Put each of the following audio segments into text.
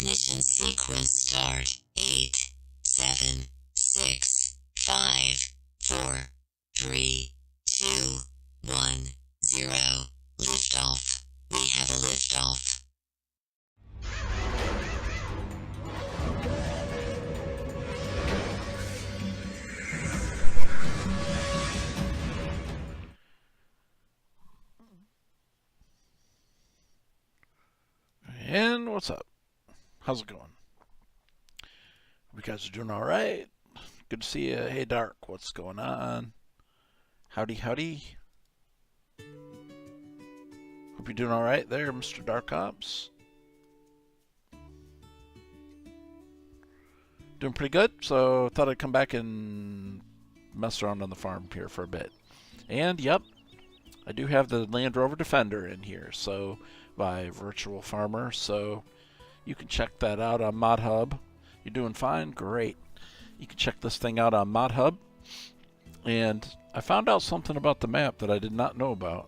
Ignition sequence start. 8, 7, 6, 5, 4, 3, 2, 1, 0. Liftoff. We have a liftoff. And what's up? How's it going? You guys are doing all right? Good to see you. Hey, Dark, what's going on? Howdy, howdy. Hope you're doing all right there, Mr. Dark Ops. Doing pretty good, so thought I'd come back and mess around on the farm here for a bit. And, yep, I do have the Land Rover Defender in here, so by Virtual Farmer, so you can check that out on ModHub. You're doing fine? Great. You can check this thing out on ModHub. And I found out something about the map that I did not know about.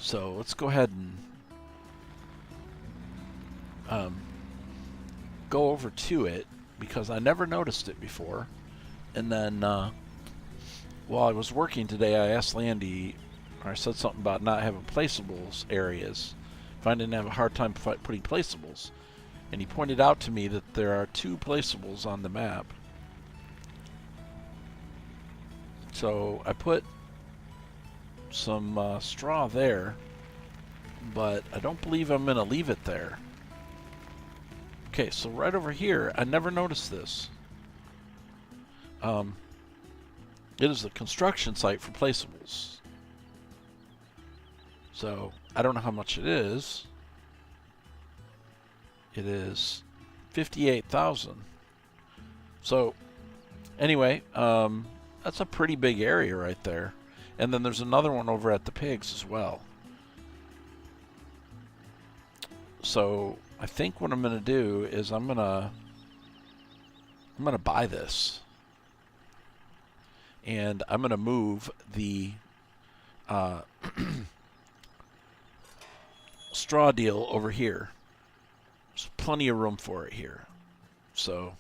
So let's go ahead and go over to it, because I never noticed it before. And then while I was working today, I asked Landy, or I said something about not having placeables areas. If I didn't have a hard time putting placeables. And he pointed out to me that there are 2 placeables on the map. So I put some straw there, but I don't believe I'm going to leave it there. Okay, so right over here, I never noticed this. It is the construction site for placeables. So I don't know how much it is. It is 58,000. So anyway, that's a pretty big area right there. And then there's another one over at the pigs as well. So I think what I'm going to do is I'm going to buy this. And I'm going to move the straw deal over here. There's plenty of room for it here. So,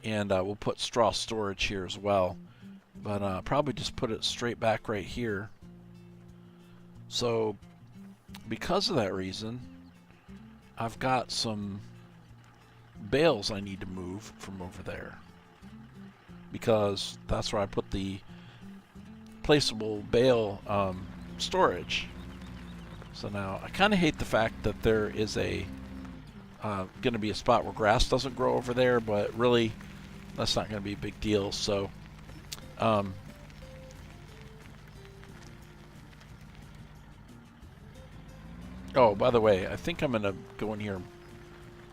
and we'll put straw storage here as well. But probably just put it straight back right here. So, because of that reason, I've got some bales I need to move from over there. Because that's where I put the placeable bale storage. So now, I kind of hate the fact that there is a going to be a spot where grass doesn't grow over there, but really, that's not going to be a big deal. So, oh, by the way, I think I'm going to go in here.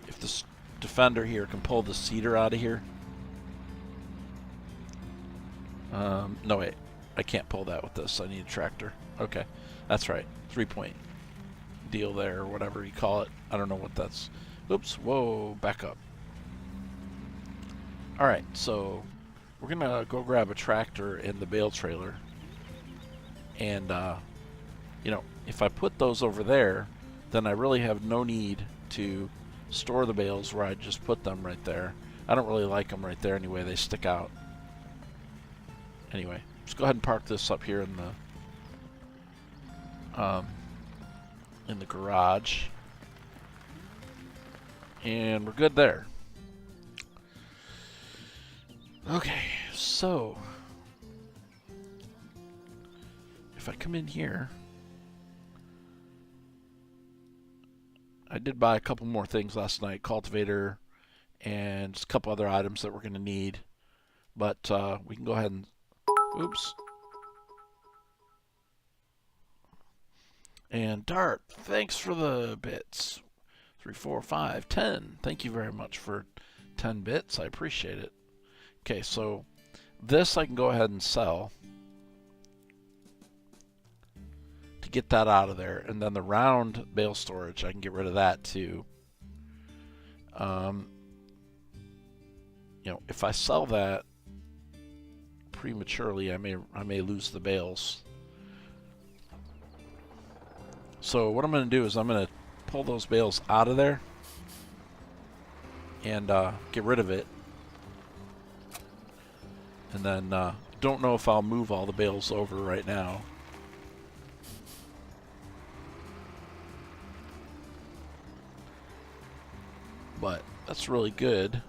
If this Defender here can pull the cedar out of here. No, wait. I can't pull that with this. I need a tractor. Okay. That's right. 3-point deal there, or whatever you call it. I don't know what that's. Oops. Whoa. Back up. Alright, so we're going to go grab a tractor and the bale trailer. And, you know, if I put those over there, then I really have no need to store the bales where I just put them right there. I don't really like them right there anyway. They stick out. Anyway, let's go ahead and park this up here in the garage. And we're good there. Okay, so if I come in here, I did buy a couple more things last night, cultivator and just a couple other items that we're going to need. But we can go ahead and, oops. And Dart, thanks for the bits. 3, 4, 5, 10. Thank you very much for 10 bits. I appreciate it. Okay, so this I can go ahead and sell to get that out of there. And then the round bale storage, I can get rid of that too. You know, if I sell that prematurely, I may lose the bales. So what I'm going to do is I'm going to pull those bales out of there and get rid of it. And then don't know if I'll move all the bales over right now. But that's really good.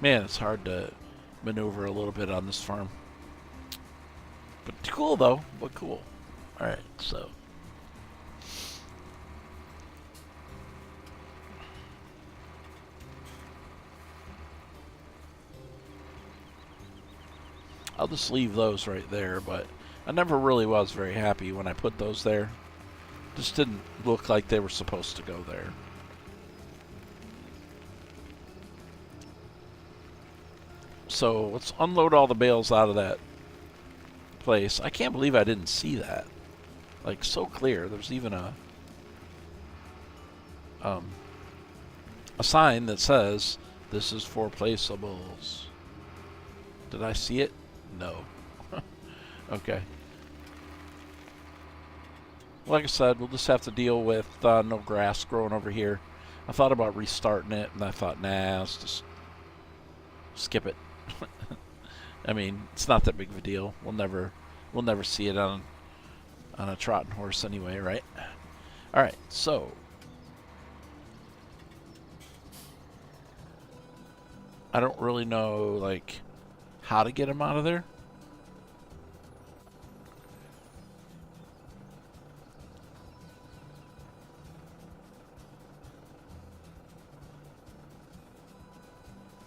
Man, it's hard to maneuver a little bit on this farm. But cool though, but cool. Alright, so. I'll just leave those right there, but I never really was very happy when I put those there. Just didn't look like they were supposed to go there. So let's unload all the bales out of that place. I can't believe I didn't see that. Like, so clear. There's even a sign that says, "This is for placeables." Did I see it? No. Okay. Like I said, we'll just have to deal with no grass growing over here. I thought about restarting it, and I thought, nah, let's just skip it. I mean, it's not that big of a deal. We'll never see it on a trotting horse anyway, right? All right, so I don't really know like how to get him out of there.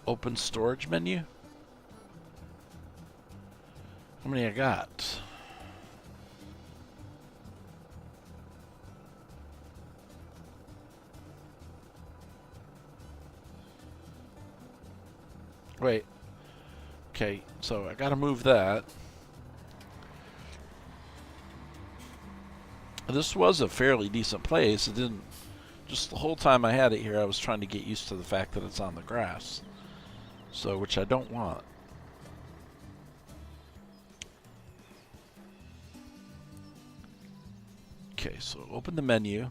Open storage menu. How many I got? Wait. Okay, so I gotta move that. This was a fairly decent place. It didn't... Just the whole time I had it here, I was trying to get used to the fact that it's on the grass. So, which I don't want. Okay, so open the menu.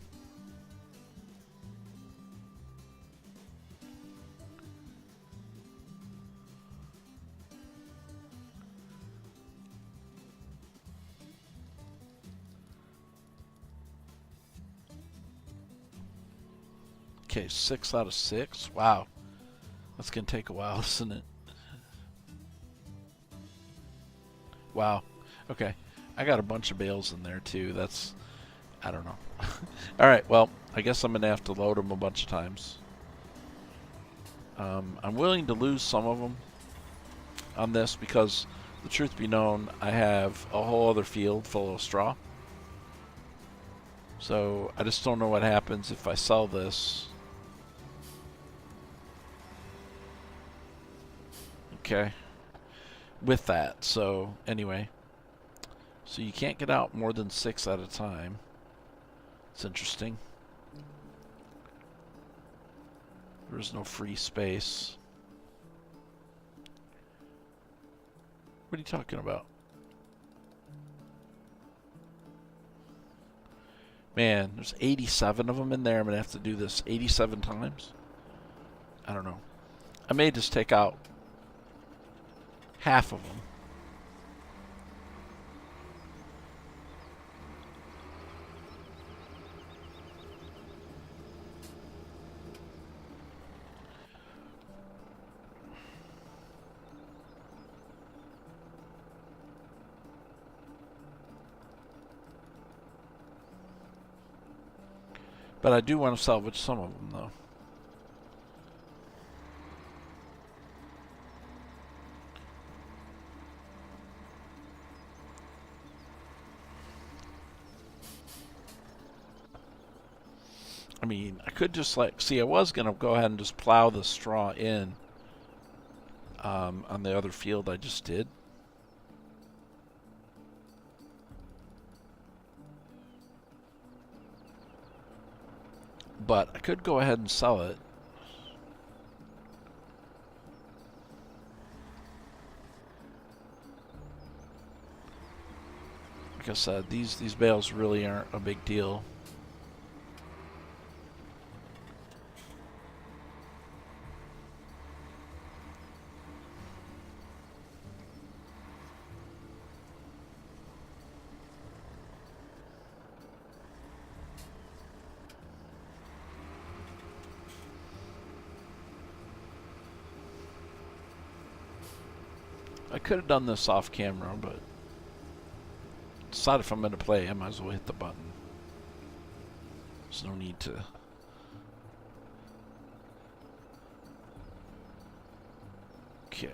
Okay, 6 out of 6. Wow. That's going to take a while, isn't it? Wow. Okay. I got a bunch of bales in there, too. That's... I don't know. Alright, well, I guess I'm going to have to load them a bunch of times. I'm willing to lose some of them on this because, the truth be known, I have a whole other field full of straw. So, I just don't know what happens if I sell this. Okay. With that, so, anyway. So, you can't get out more than 6 at a time. It's interesting. There's no free space. What are you talking about? Man, there's 87 of them in there. I'm going to have to do this 87 times. I don't know. I may just take out half of them. But I do want to salvage some of them, though. I mean, I could just like... See, I was going to go ahead and just plow the straw in on the other field I just did. But I could go ahead and sell it. Like I said, these bales really aren't a big deal. could have done this off camera, but decided if I'm going to play, I might as well hit the button. There's no need to. Okay.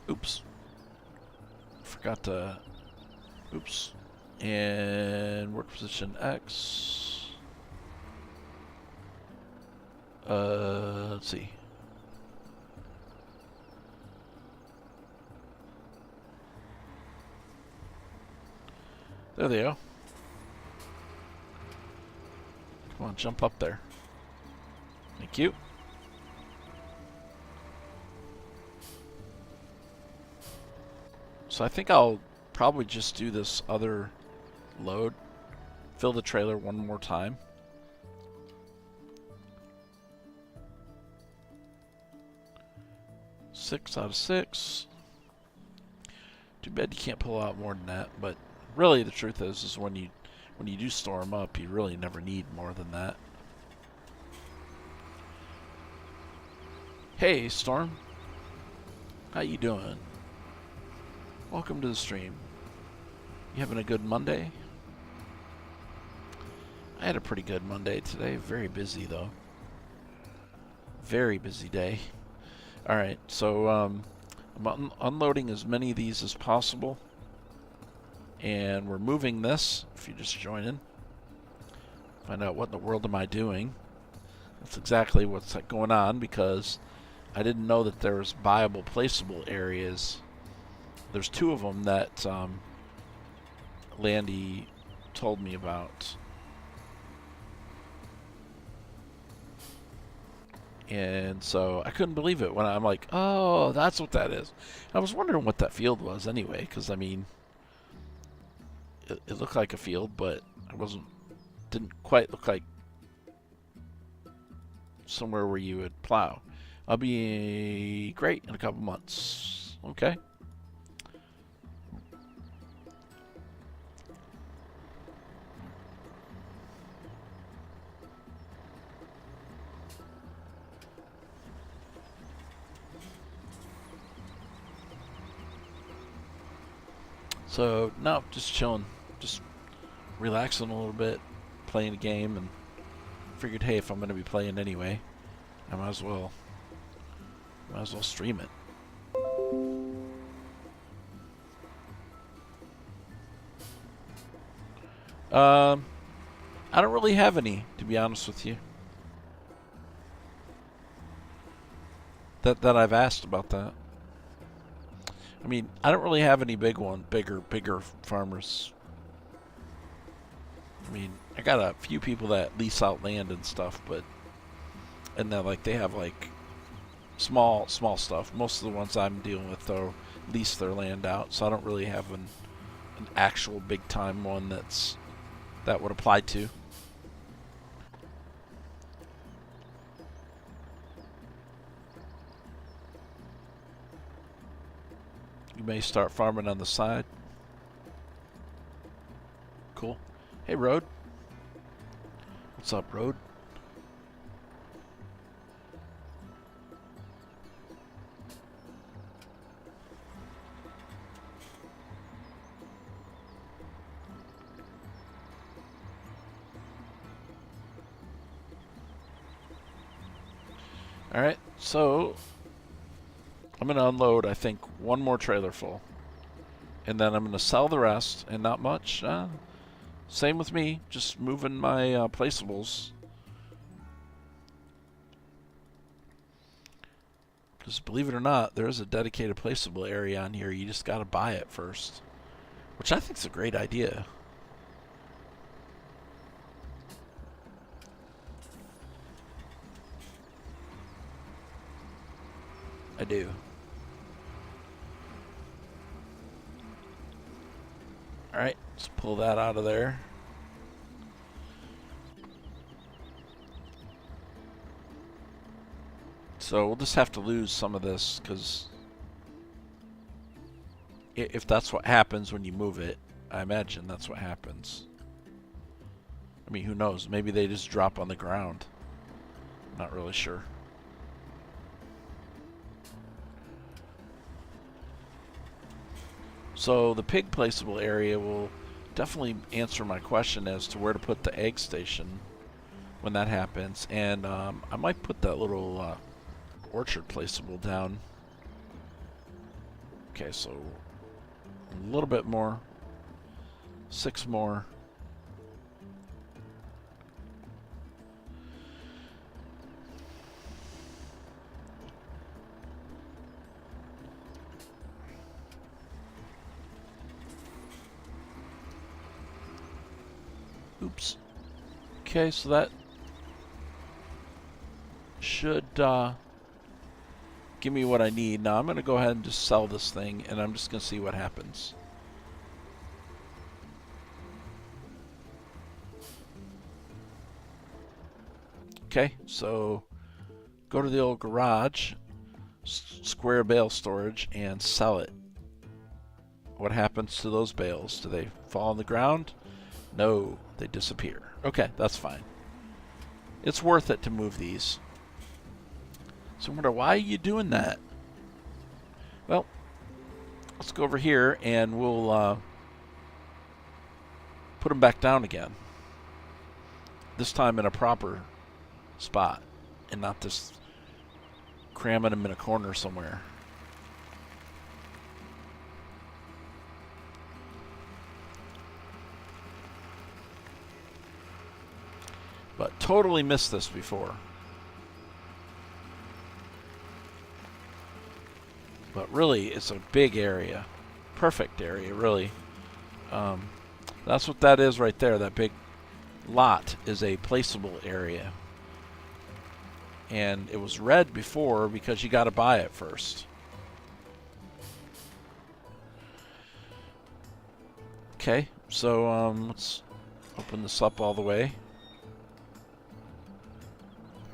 Oops. Forgot to. Oops. And work position X. Let's see. There they go. Come on, jump up there. Thank you. So I think I'll probably just do this other load. Fill the trailer one more time. Six out of 6. Too bad you can't pull out more than that, but really the truth is when you do store them up, you really never need more than that. Hey Storm, how you doing? Welcome to the stream. You having a good Monday? I had a pretty good Monday today. Very busy though. Very busy day. Alright, so I'm unloading as many of these as possible. And we're moving this, if you just join in. Find out what in the world am I doing. That's exactly what's going on, because I didn't know that there was viable placeable areas. There's 2 of them that Landy told me about. And so I couldn't believe it when I'm like, oh, that's what that is. I was wondering what that field was anyway, because I mean, it looked like a field, but it didn't quite look like somewhere where you would plow. I'll be great in a couple months. Okay. So, no, just chilling. Just relaxing a little bit, playing a game, and figured, hey, if I'm going to be playing anyway, I might as well stream it. I don't really have any, to be honest with you. That I've asked about that. I mean, I don't really have any bigger farmers. I mean, I got a few people that lease out land and stuff, and then they have small stuff. Most of the ones I'm dealing with though lease their land out, so I don't really have an actual big time one that would apply to. You may start farming on the side. Cool. Hey, Road. What's up, Road? Alright, so I'm going to unload, I think, one more trailer full. And then I'm going to sell the rest, and not much. Same with me, just moving my placeables. Because believe it or not, there is a dedicated placeable area on here. You just got to buy it first. Which I think is a great idea. I do. Alright, let's pull that out of there. So we'll just have to lose some of this because If that's what happens when you move it, I imagine that's what happens. I mean, who knows? Maybe they just drop on the ground. Not really sure. So the pig placeable area will definitely answer my question as to where to put the egg station when that happens. And I might put that little orchard placeable down. Okay, so a little bit more. 6 more. Oops. Okay, so that should give me what I need. Now I'm going to go ahead and just sell this thing, and I'm just going to see what happens. Okay, so go to the old garage, square bale storage, and sell it. What happens to those bales? Do they fall on the ground? No, they disappear. Okay, that's fine. It's worth it to move these. So I wonder, why are you doing that? Well, let's go over here and we'll put them back down again. This time in a proper spot and not just cramming them in a corner somewhere. But totally missed this before. But really, it's a big area. Perfect area, really. That's what that is right there. That big lot is a placeable area. And it was red before because you got to buy it first. Okay, so let's open this up all the way.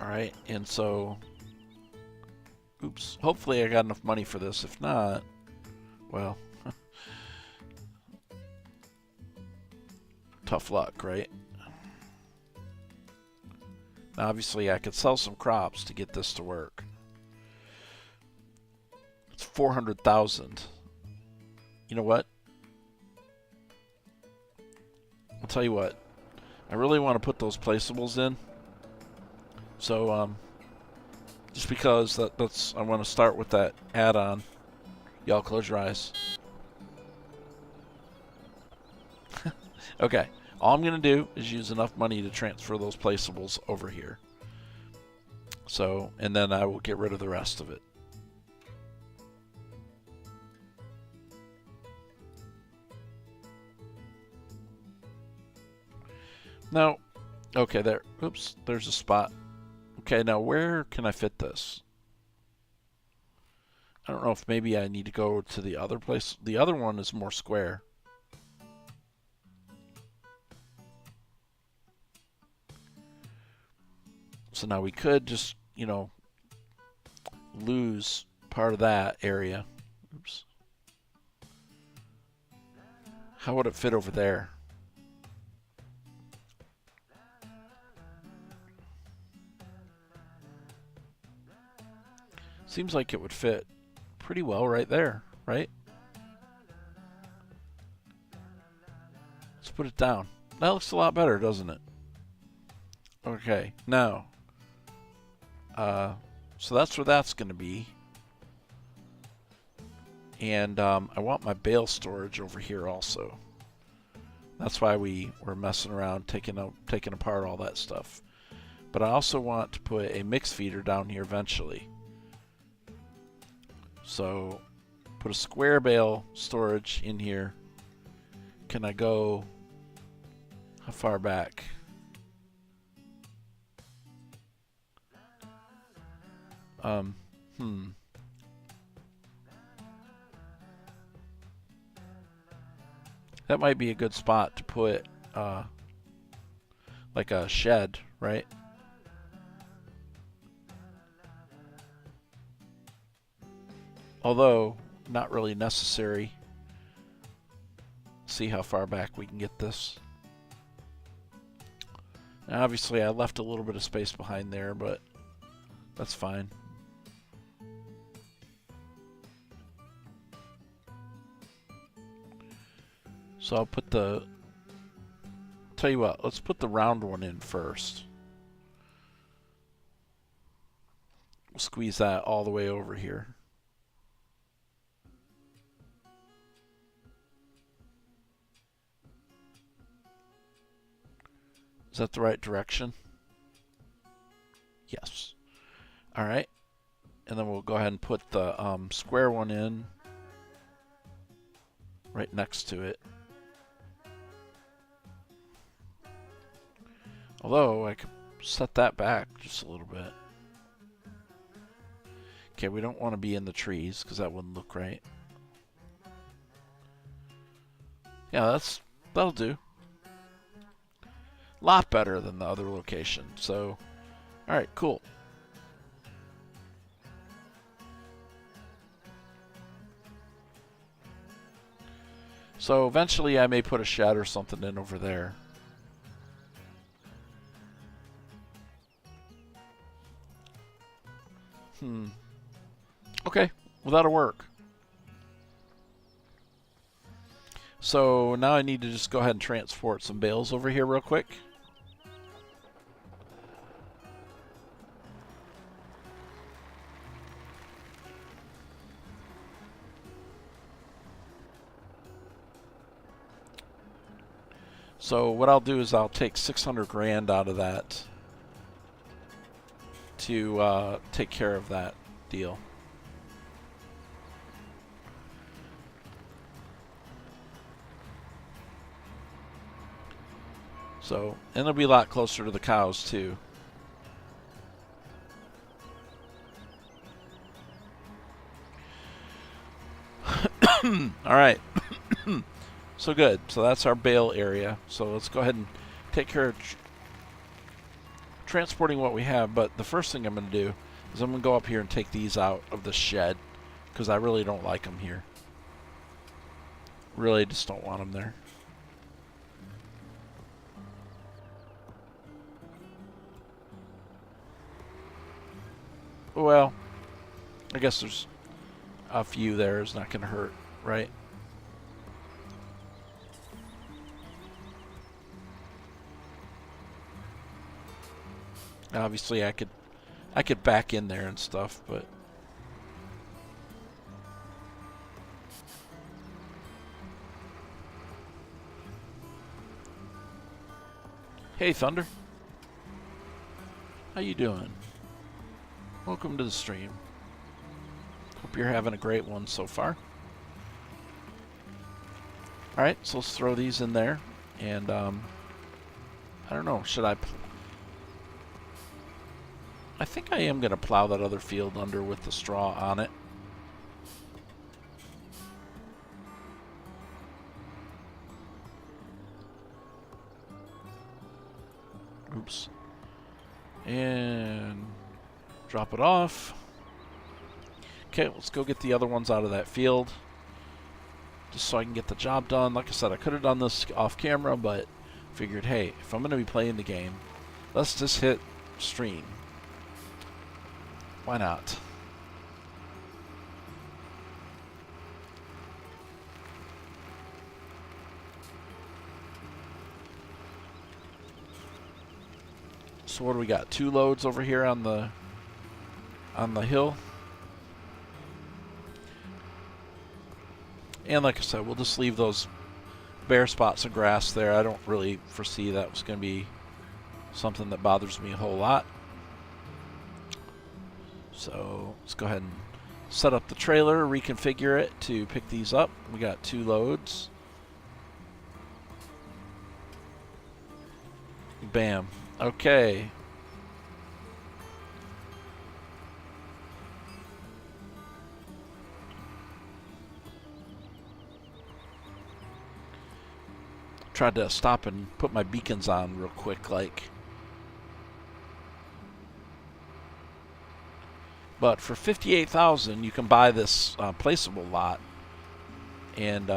Alright, and so, oops, hopefully I got enough money for this. If not, well, tough luck, right? Now, obviously, I could sell some crops to get this to work. It's 400,000. You know what? I'll tell you what. I really want to put those placeables in. So, just because that's, I want to start with that add-on. Y'all close your eyes. Okay. All I'm going to do is use enough money to transfer those placeables over here. So, and then I will get rid of the rest of it. Now, okay, there. Oops, there's a spot. Okay, now where can I fit this? I don't know if maybe I need to go to the other place. The other one is more square. So now we could just, you know, lose part of that area. Oops. How would it fit over there? Seems like it would fit pretty well right there, right? Let's put it down. That looks a lot better, doesn't it? Okay, now, so that's where that's going to be. And I want my bale storage over here also. That's why we were messing around, taking apart all that stuff. But I also want to put a mix feeder down here eventually. So, put a square bale storage in here. Can I go how far back? That might be a good spot to put like a shed, right? Although not really necessary. See how far back we can get this. Now, obviously, I left a little bit of space behind there, but that's fine. So I'll put the... Tell you what, let's put the round one in first. We'll squeeze that all the way over here. Is that the right direction? Yes. All right. And then we'll go ahead and put the square one in right next to it. Although I could set that back just a little bit. Okay, we don't want to be in the trees because that wouldn't look right. Yeah, that'll do. A lot better than the other location. So, all right, cool. So eventually I may put a shed or something in over there. Okay, well that'll work. So now I need to just go ahead and transport some bales over here real quick. So what I'll do is I'll take 600 grand out of that to take care of that deal. So, and it'll be a lot closer to the cows too. All right. So good. So that's our bale area. So let's go ahead and take care of transporting what we have. But the first thing I'm going to do is I'm going to go up here and take these out of the shed because I really don't like them here. Really just don't want them there. Well, I guess there's a few there. It's not going to hurt, right? Obviously, I could back in there and stuff, but hey, Thunder, how you doing? Welcome to the stream. Hope you're having a great one so far. All right, so let's throw these in there, and I don't know, should I? I think I am going to plow that other field under with the straw on it. Oops. And drop it off. Okay, let's go get the other ones out of that field. Just so I can get the job done. Like I said, I could have done this off camera, but figured, hey, if I'm going to be playing the game, let's just hit stream. Why not? So what do we got? 2 loads over here on the hill. And like I said, we'll just leave those bare spots of grass there. I don't really foresee that was going to be something that bothers me a whole lot. So let's go ahead and set up the trailer, reconfigure it to pick these up. We got 2 loads. Bam. Okay. Tried to stop and put my beacons on real quick, like. But for $58,000, you can buy this placeable lot, and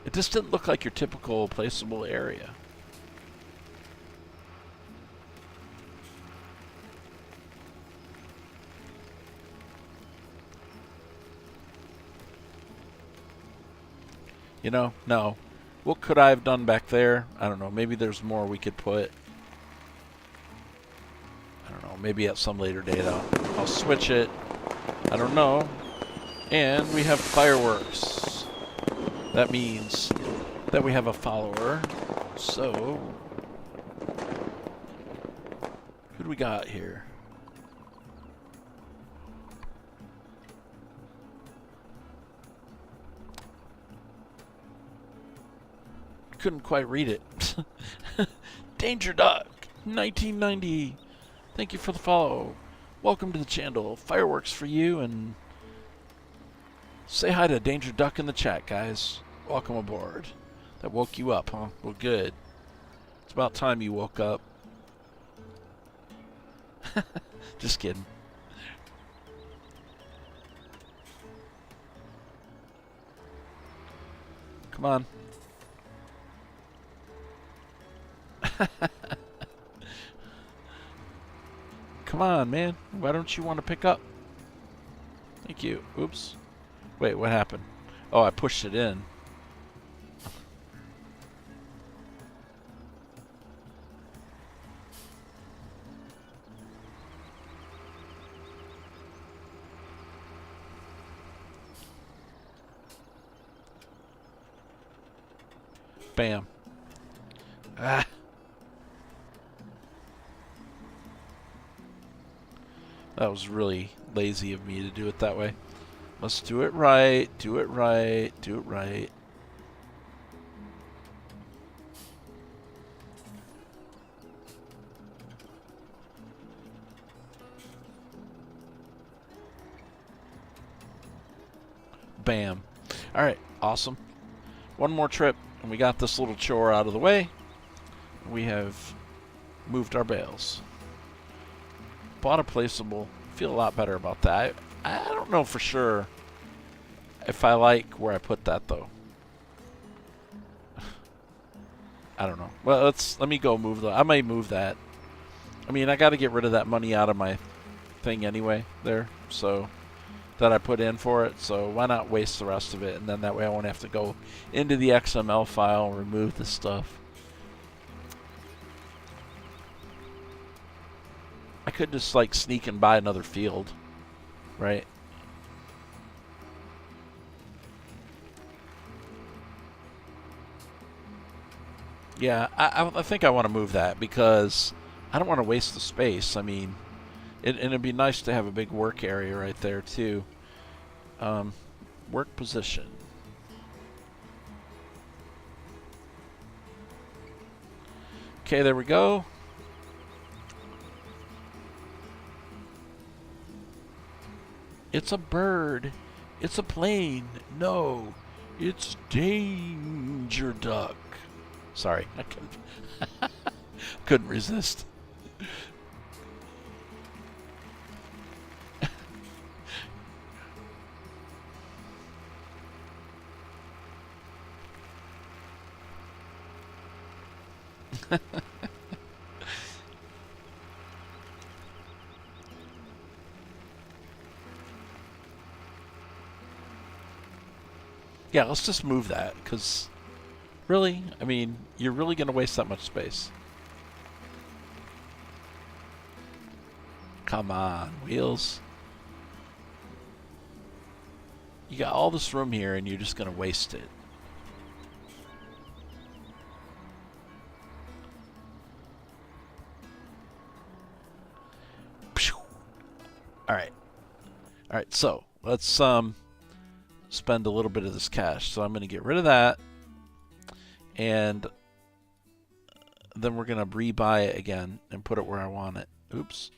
It just didn't look like your typical placeable area. You know, no. What could I have done back there? I don't know. Maybe there's more we could put. I don't know. Maybe at some later date I'll switch it. I don't know. And we have fireworks. That means that we have a follower. So, who do we got here? Couldn't quite read it. Danger Duck 1990. Thank you for the follow. Welcome to the channel. Fireworks for you, and say hi to Danger Duck in the chat, guys. Welcome aboard. That woke you up, huh? Well, good. It's about time you woke up. Just kidding. Come on. Come on, man. Why don't you want to pick up? Thank you. Oops. Wait, what happened? Oh, I pushed it in. Bam. Ah. That was really lazy of me to do it that way. Let's do it right, do it right, do it right. Bam. Alright, awesome. One more trip, and we got this little chore out of the way. We have moved our bales. Bought a placeable. Feel a lot better about that. I don't know for sure if I like where I put that, though. I don't know. Well, let me go move I may move that. I mean, I got to get rid of that money out of my thing anyway there, so that I put in for it. So why not waste the rest of it, and then that way I won't have to go into the XML file and remove this stuff. I could just like sneak and buy another field, right? Yeah, I think I want to move that because I don't want to waste the space. I mean, and it'd be nice to have a big work area right there too. Work position. Okay, there we go. It's a bird. It's a plane. No, it's Danger Duck. Sorry, I couldn't resist. Yeah, let's just move that, because really, I mean, you're really going to waste that much space. Come on, wheels. You got all this room here, and you're just going to waste it. Alright. Alright, so let's spend a little bit of this cash. So I'm going to get rid of that. And then we're going to rebuy it again and put it where I want it. Oops.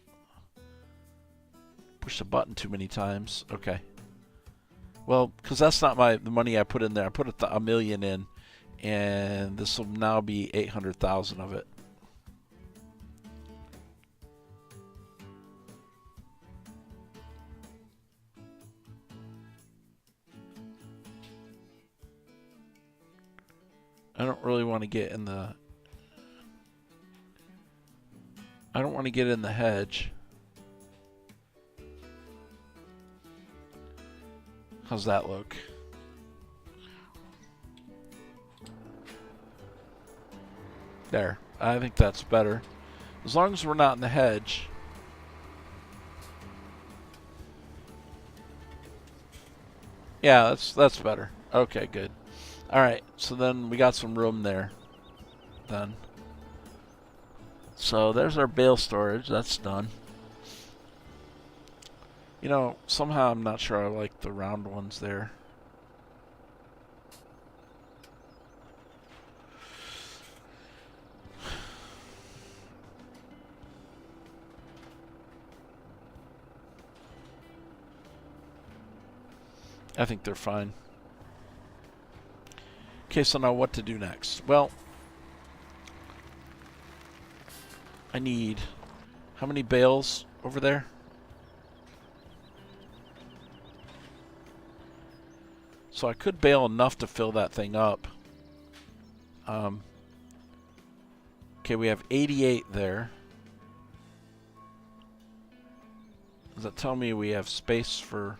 Push the button too many times. Okay. Well, because that's not the money I put in there. I put $1 million in, and this will now be 800,000 of it. I don't really want to get in the... I don't want to get in the hedge. How's that look? There. I think that's better. As long as we're not in the hedge. Yeah, that's better. Okay, good. Alright, so then we got some room there. Then. So there's our bale storage. That's done. You know, somehow I'm not sure I like the round ones there. I think they're fine. Okay, so now what to do next? Well, I need... How many bales over there? So I could bale enough to fill that thing up. Okay, we have 88 there. Does that tell me we have space for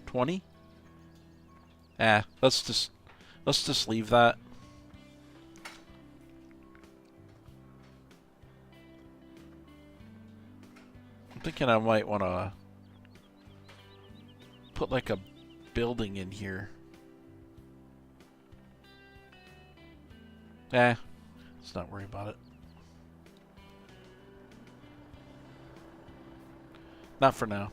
20? Let's just leave that. I'm thinking I might want to put like a building in here. Let's not worry about it. Not for now.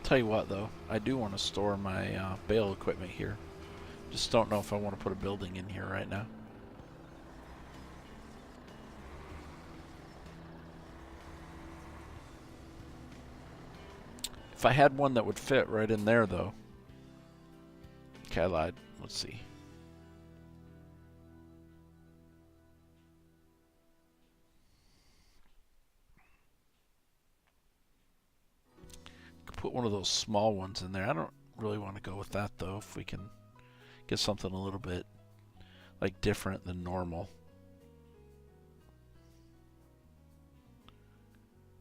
Tell you what, though, I do want to store my bale equipment here. Just don't know if I want to put a building in here right now. If I had one that would fit right in there, though. Okay, I lied. Let's see. Could put one of those small ones in there. I don't really want to go with that, though, if we can get something a little bit, like, different than normal.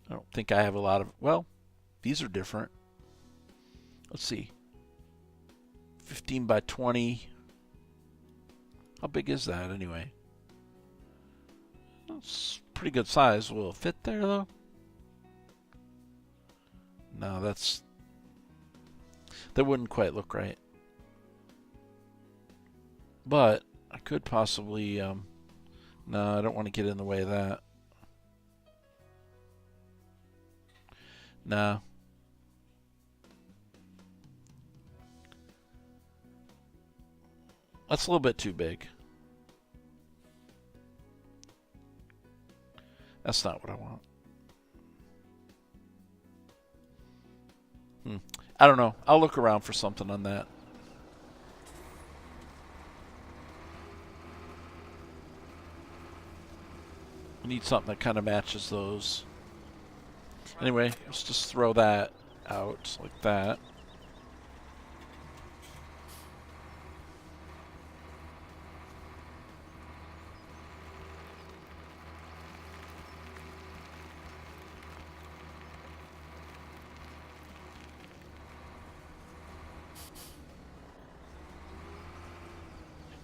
I don't think I have a lot of... Well, these are different. Let's see. 15 by 20. How big is that, anyway? That's pretty good size. Will it fit there, though? No, that wouldn't quite look right. But I could possibly... no, I don't want to get in the way of that. No. That's a little bit too big. That's not what I want. I don't know. I'll look around for something on that. I need something that kind of matches those. Anyway, let's just throw that out like that.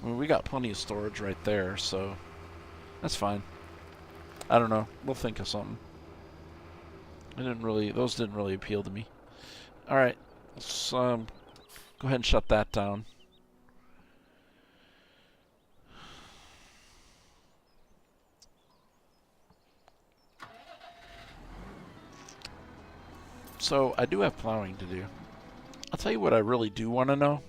I mean, we got plenty of storage right there, so that's fine. I don't know. We'll think of something. Those didn't really appeal to me. Alright, let's go ahead and shut that down. So, I do have plowing to do. I'll tell you what I really do want to know.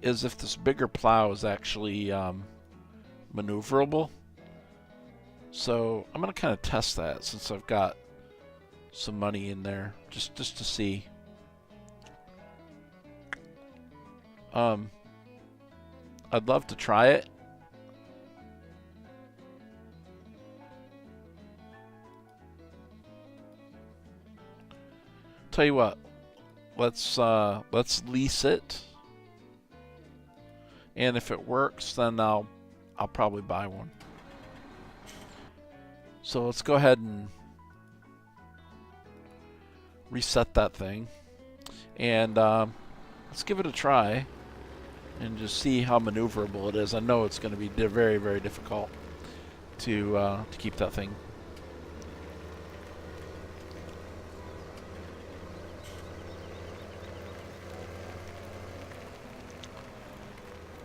Is if this bigger plow is actually maneuverable. So I'm gonna kind of test that since I've got some money in there, just to see. I'd love to try it Tell you what, let's lease it, and if it works, then I'll probably buy one. So let's go ahead and reset that thing, and let's give it a try and just see how maneuverable it is. I know it's going to be very, very difficult to keep that thing.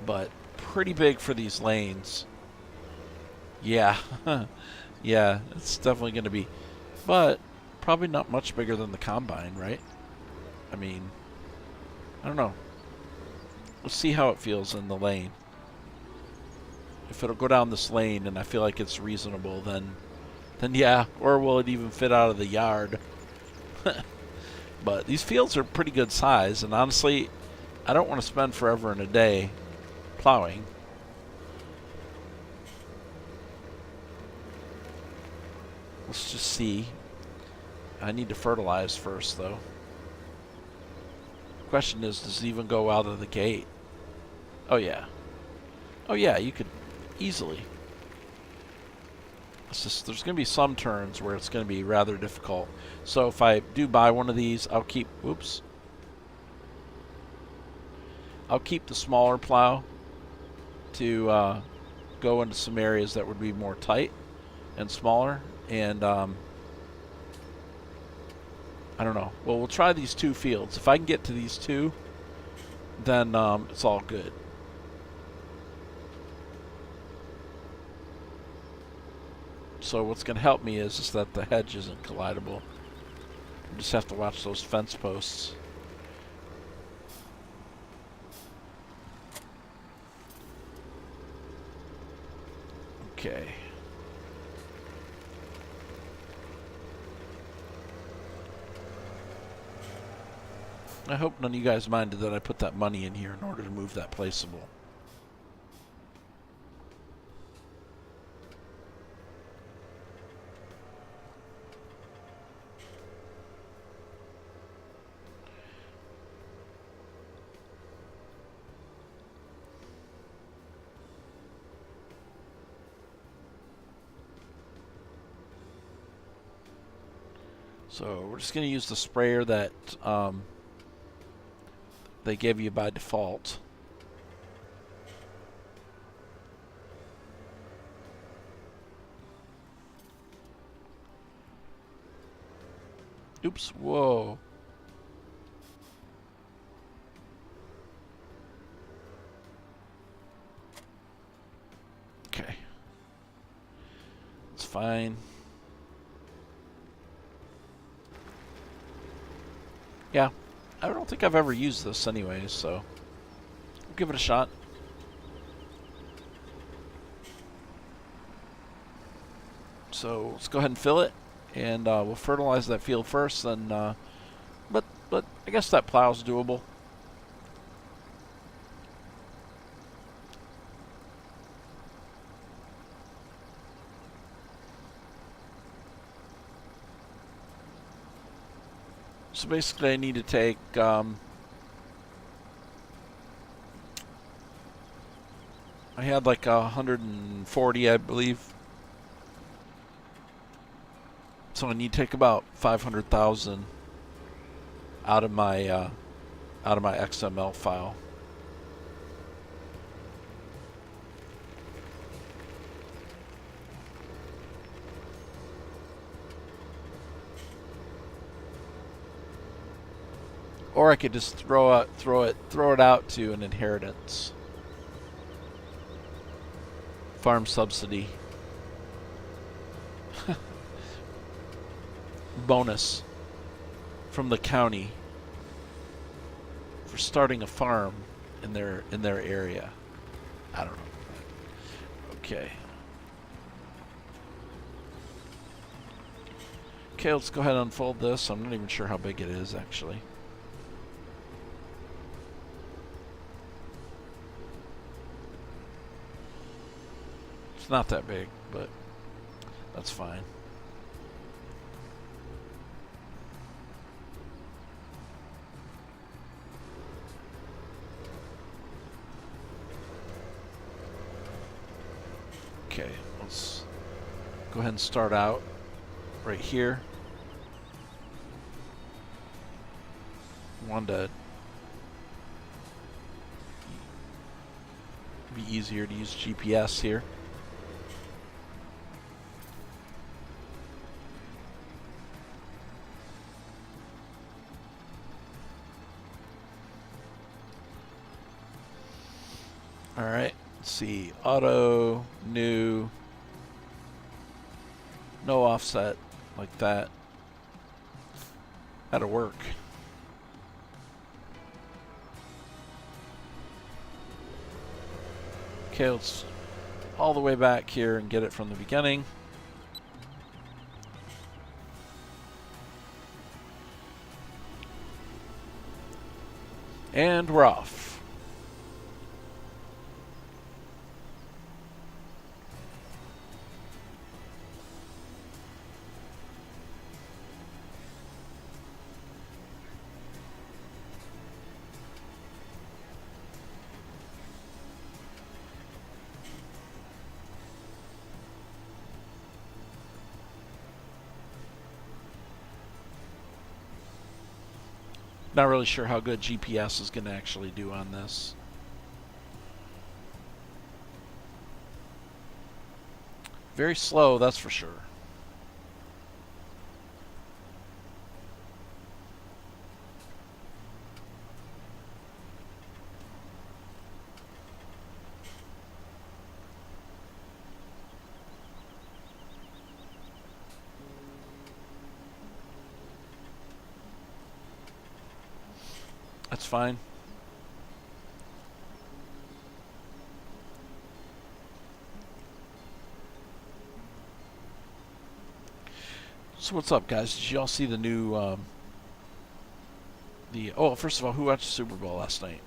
But pretty big for these lanes. Yeah. Yeah, it's definitely going to be. But probably not much bigger than the combine, right? I mean, I don't know. Let's see how it feels in the lane. If it'll go down this lane and I feel like it's reasonable, then yeah. Or will it even fit out of the yard? But these fields are pretty good size, and honestly, I don't want to spend forever and a day plowing. Let's just see. I need to fertilize first, though. Question is, does it even go out of the gate? Oh yeah. Oh yeah, you could easily. It's just, there's going to be some turns where it's going to be rather difficult. So if I do buy one of these, I'll keep, whoops. I'll keep the smaller plow to go into some areas that would be more tight and smaller. And I don't know. Well, we'll try these two fields. If I can get to these two, then it's all good. So what's going to help me is that the hedge isn't collidable. You just have to watch those fence posts. Okay. I hope none of you guys minded that I put that money in here in order to move that placeable. So we're just going to use the sprayer that they give you by default. Oops, whoa. Okay. It's fine. Yeah, I don't think I've ever used this anyways, so we'll give it a shot. So let's go ahead and fill it, and we'll fertilize that field first. Then, but I guess that plow's doable. So basically I need to take I had like 140, I believe. So I need to take about 500,000 out of my XML file. Or I could just throw it out to an inheritance. Farm subsidy. Bonus from the county for starting a farm in their area. I don't know. Okay. Okay, let's go ahead and unfold this. I'm not even sure how big it is actually. Not that big, but that's fine. Okay, let's go ahead and start out right here. Wanted to be easier to use GPS here. All right, let's see, auto, new, no offset, like that. That'll work. Okay, let's all the way back here and get it from the beginning. And we're off. Not really sure how good GPS is going to actually do on this. Very slow, that's for sure. That's fine. So what's up, guys? Did y'all see the new, oh, first of all, who watched the Super Bowl last night?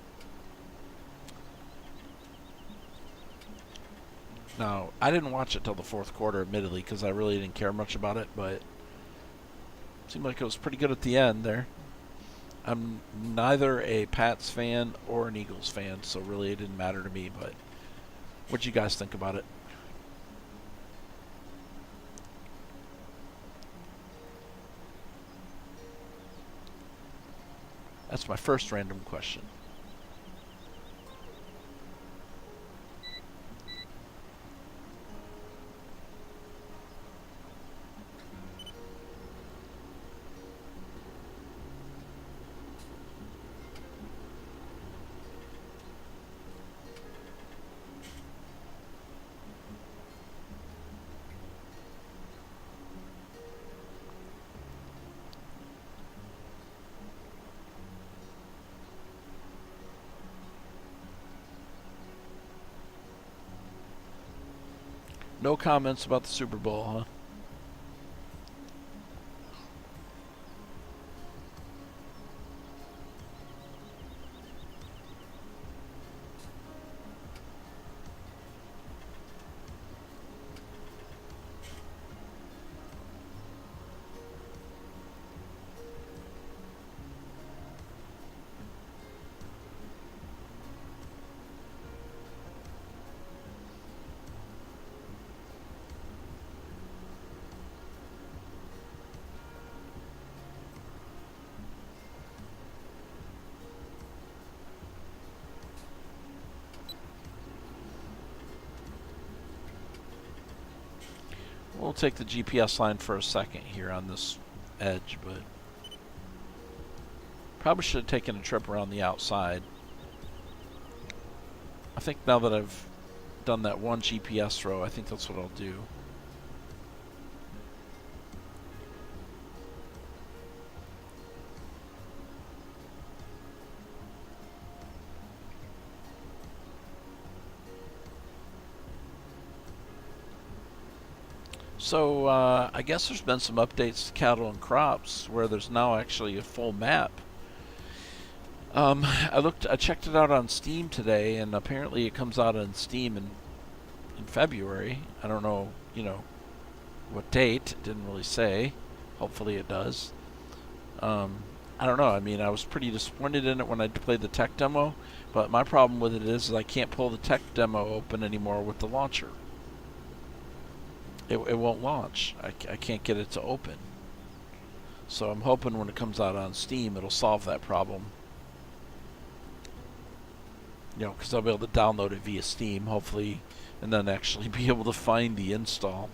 Now, I didn't watch it till the fourth quarter, admittedly, because I really didn't care much about it, but it seemed like it was pretty good at the end there. I'm neither a Pats fan or an Eagles fan, so really it didn't matter to me, but what'd you guys think about it? That's my first random question. No comments about the Super Bowl, huh? We'll take the GPS line for a second here on this edge, but probably should have taken a trip around the outside. I think now that I've done that one GPS throw, I think that's what I'll do. So I guess there's been some updates to cattle and crops where there's now actually a full map. I checked it out on Steam today, and apparently it comes out on Steam in February. I don't know, what date. It didn't really say. Hopefully it does. I don't know. I mean, I was pretty disappointed in it when I played the tech demo, but my problem with it is I can't pull the tech demo open anymore with the launcher. it won't launch. I can't get it to open. So I'm hoping when it comes out on Steam, it'll solve that problem. You know, because I'll be able to download it via Steam, hopefully, and then actually be able to find the install.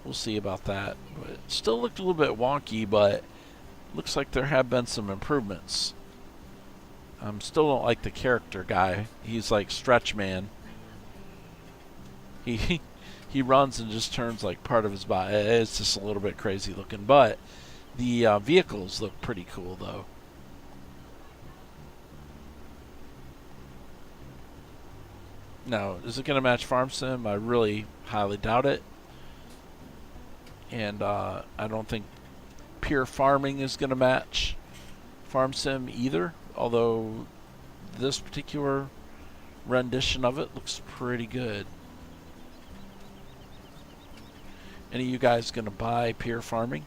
We'll see about that. But it still looked a little bit wonky, but looks like there have been some improvements. Still don't like the character guy. He's like Stretch Man. He runs and just turns like part of his body. It's just a little bit crazy looking, but the vehicles look pretty cool though. Now, is it going to match Farm Sim? I really highly doubt it. And I don't think pure farming is going to match Farm Sim either. Although this particular rendition of it looks pretty good. Any of you guys going to buy pure farming?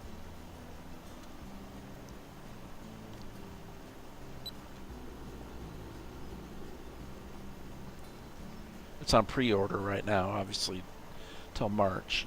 It's on pre-order right now, obviously, till March.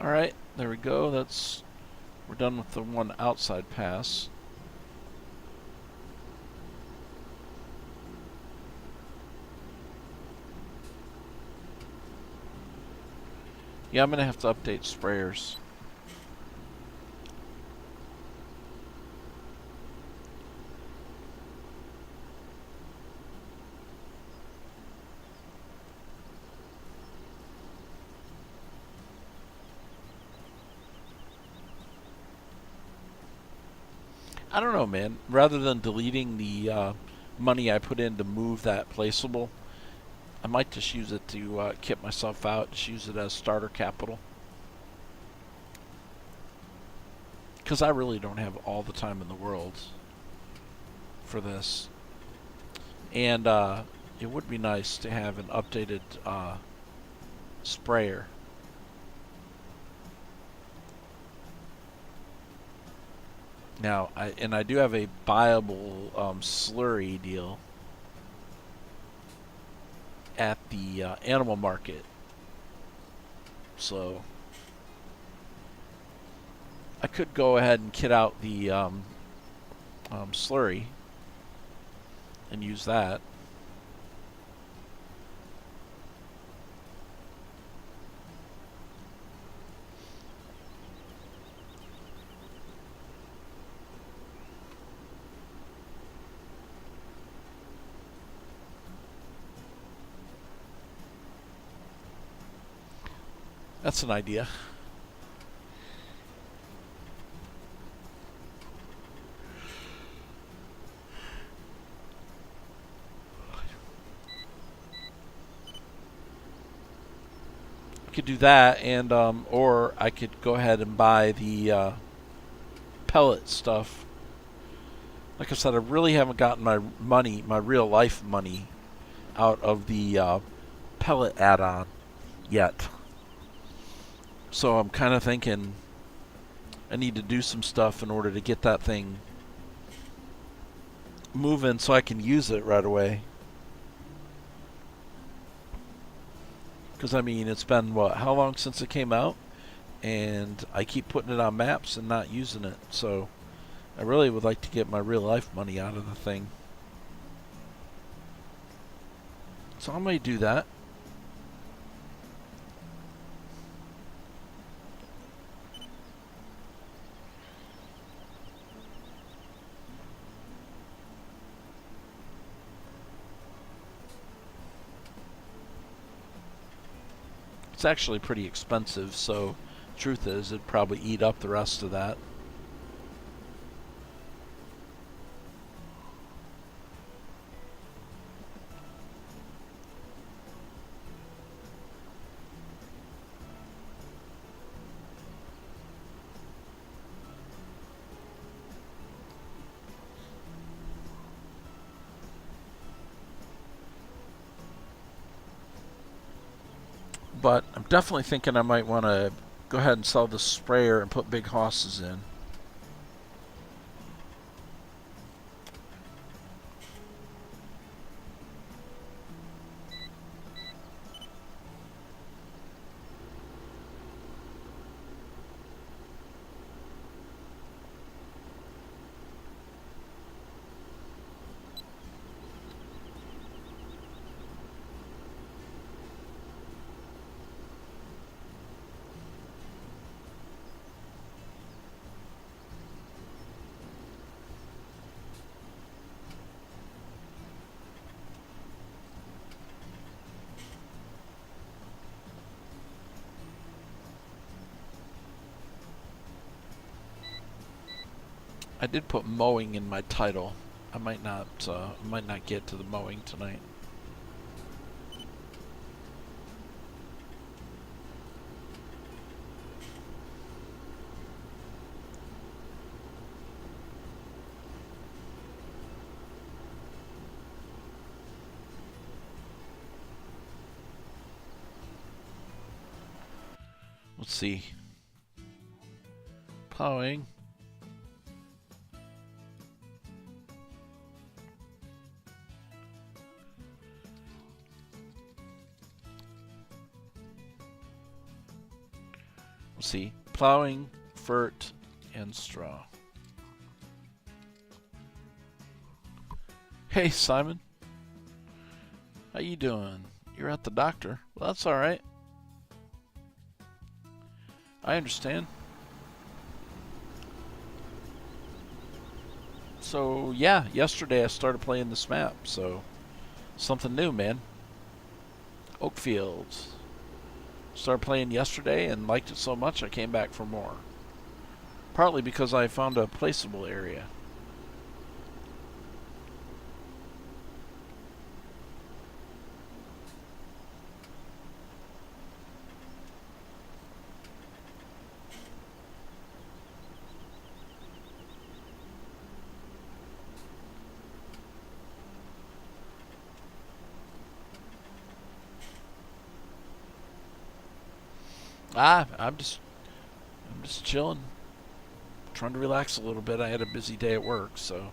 Alright, there we go. We're done with the one outside pass. Yeah, I'm going to have to update sprayers. I don't know, man. Rather than deleting the money I put in to move that placeable, I might just use it to kit myself out, just use it as starter capital. Because I really don't have all the time in the world for this. And it would be nice to have an updated sprayer. Now, I do have a buyable slurry deal at the animal market. So I could go ahead and kit out the slurry and use that. That's an idea. I could do that, and or I could go ahead and buy the pellet stuff. like I said, I really haven't gotten my money, my real life money, out of the pellet add-on yet. So I'm kind of thinking I need to do some stuff in order to get that thing moving so I can use it right away. Because, I mean, it's been, what, how long since it came out? And I keep putting it on maps and not using it. So I really would like to get my real life money out of the thing. So I might do that. It's actually pretty expensive, so truth is it'd probably eat up the rest of that. But I'm definitely thinking I might want to go ahead and sell the sprayer and put big hosses in. I did put mowing in my title. I might not get to the mowing tonight. Let's see. Plowing. Let's see. Plowing, fert, and straw. Hey, Simon. How you doing? You're at the doctor. Well, that's all right. I understand. So, yeah, yesterday I started playing this map, so something new, man. Oakfield. Started playing yesterday and liked it so much I came back for more. Partly because I found a placeable area. I'm just chilling, trying to relax a little bit. I had a busy day at work, so.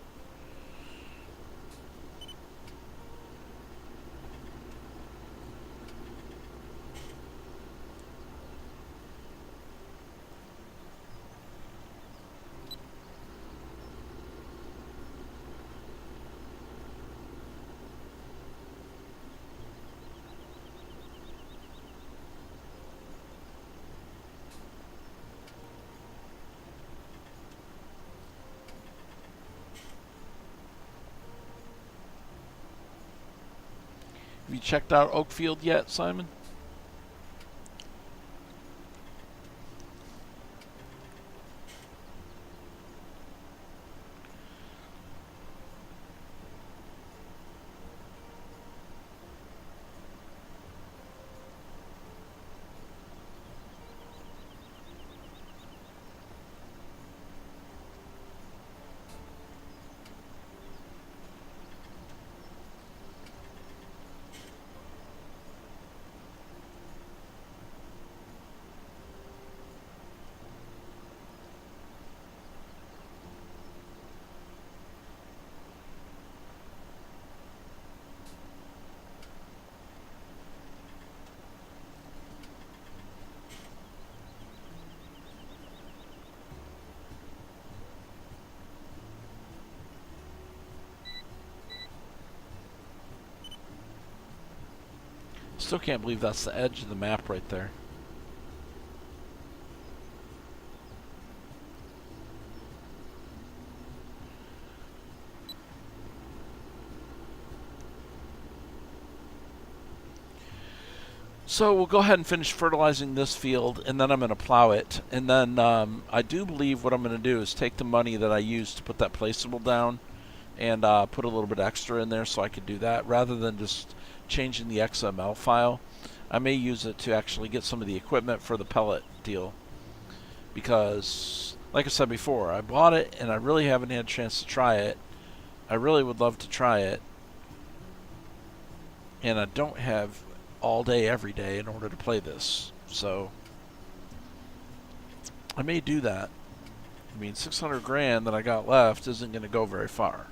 Have you checked out Oakfield yet, Simon? Still can't believe that's the edge of the map right there. So we'll go ahead and finish fertilizing this field, and then I'm going to plow it. And then I do believe what I'm going to do is take the money that I used to put that placeable down and put a little bit extra in there so I could do that. Rather than just changing the XML file, I may use it to actually get some of the equipment for the pellet deal. Because, like I said before, I bought it and I really haven't had a chance to try it. I really would love to try it. And I don't have all day every day in order to play this, so I may do that. I mean, 600 grand that I got left isn't going to go very far,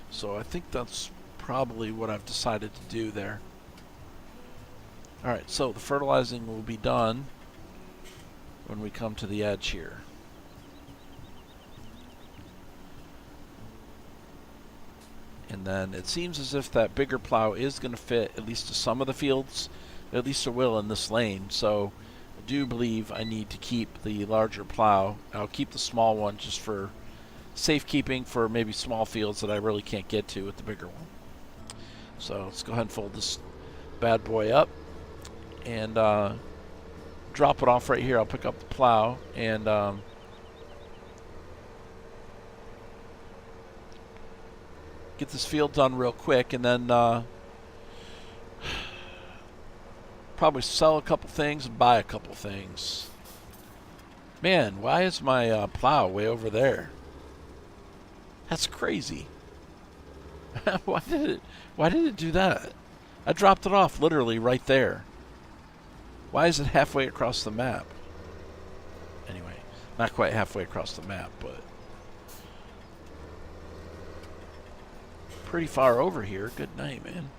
so I think that's probably what I've decided to do there. Alright, so the fertilizing will be done when we come to the edge here. And then it seems as if that bigger plow is going to fit at least to some of the fields. At least it will in this lane. So I do believe I need to keep the larger plow. I'll keep the small one just for safekeeping for maybe small fields that I really can't get to with the bigger one. So let's go ahead and fold this bad boy up and drop it off right here. I'll pick up the plow and get this field done real quick, and then probably sell a couple things and buy a couple things. Man, why is my plow way over there? That's crazy. Why did it do that? I dropped it off literally right there. Why is it halfway across the map? Anyway, not quite halfway across the map, but pretty far over here. Good night, man.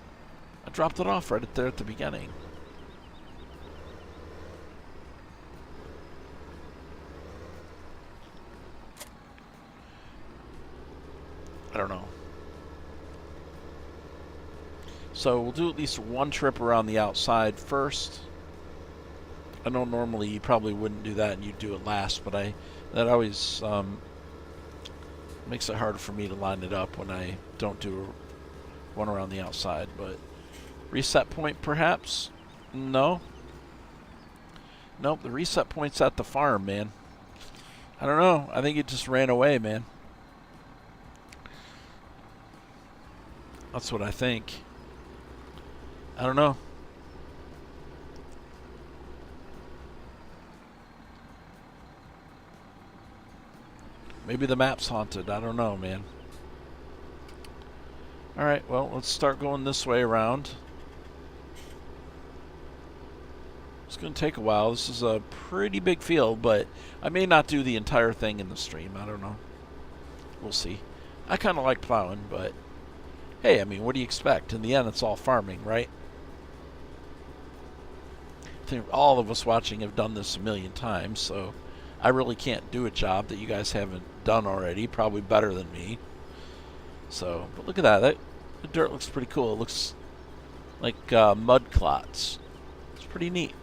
I dropped it off right there at the beginning. I don't know. So we'll do at least one trip around the outside first. I know normally you probably wouldn't do that and you'd do it last, but that always makes it harder for me to line it up when I don't do one around the outside. But reset point perhaps? No. Nope, the reset point's at the farm, man. I don't know. I think it just ran away, man. That's what I think. I don't know. Maybe the map's haunted. I don't know, man. Alright, well, let's start going this way around. It's going to take a while. This is a pretty big field, but I may not do the entire thing in the stream. I don't know. We'll see. I kind of like plowing, but hey, I mean, what do you expect? In the end, it's all farming, right? I think all of us watching have done this a million times, so I really can't do a job that you guys haven't done already, probably better than me. So, but look at that. The dirt looks pretty cool. It looks like mud clots. It's pretty neat.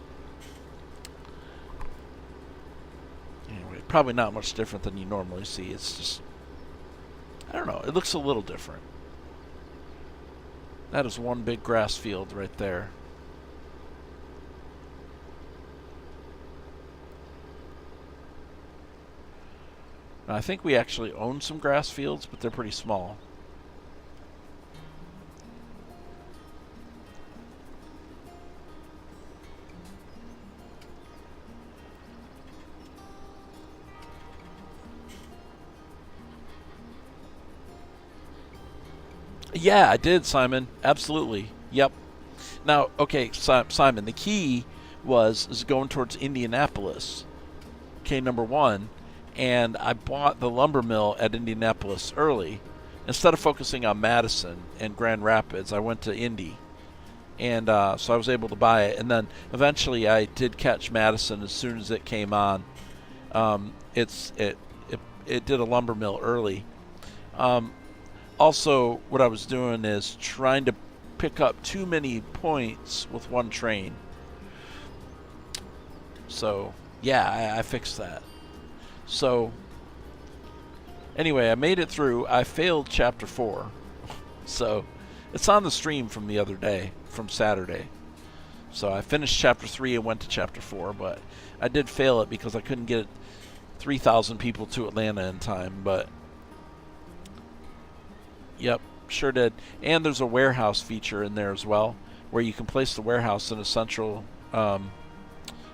Anyway, probably not much different than you normally see. It's just, I don't know. It looks a little different. That is one big grass field right there. Now, I think we actually own some grass fields, but they're pretty small. Yeah, I did, Simon. Absolutely. Yep. Now, okay, Simon, the key is going towards Indianapolis. Okay, number one. And I bought the lumber mill at Indianapolis early. Instead of focusing on Madison and Grand Rapids, I went to Indy. And so I was able to buy it. And then eventually I did catch Madison as soon as it came on. It did a lumber mill early. Also, what I was doing is trying to pick up too many points with one train. So, yeah, I fixed that. So, anyway, I made it through. I failed Chapter 4. So, it's on the stream from the other day, from Saturday. So, I finished Chapter 3 and went to Chapter 4, but I did fail it because I couldn't get 3,000 people to Atlanta in time, but... Yep, sure did. And there's a warehouse feature in there as well, where you can place the warehouse in a central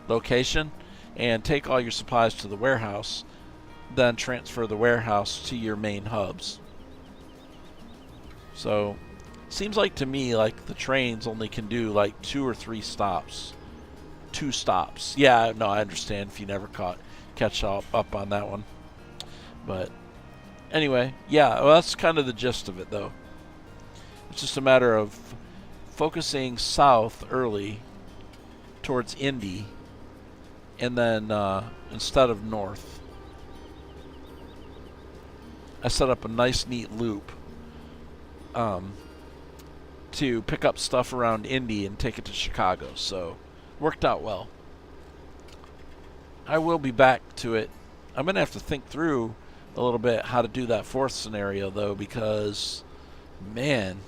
location and take all your supplies to the warehouse, then transfer the warehouse to your main hubs. So, seems like to me like the trains only can do like 2 or 3 stops. 2 stops. Yeah, no, I understand if you never catch up on that one. But anyway, yeah, well, that's kind of the gist of it, though. It's just a matter of focusing south early towards Indy, and then instead of north. I set up a nice, neat loop to pick up stuff around Indy and take it to Chicago, so worked out well. I will be back to it. I'm going to have to think through a little bit how to do that 4th scenario, though, because, man,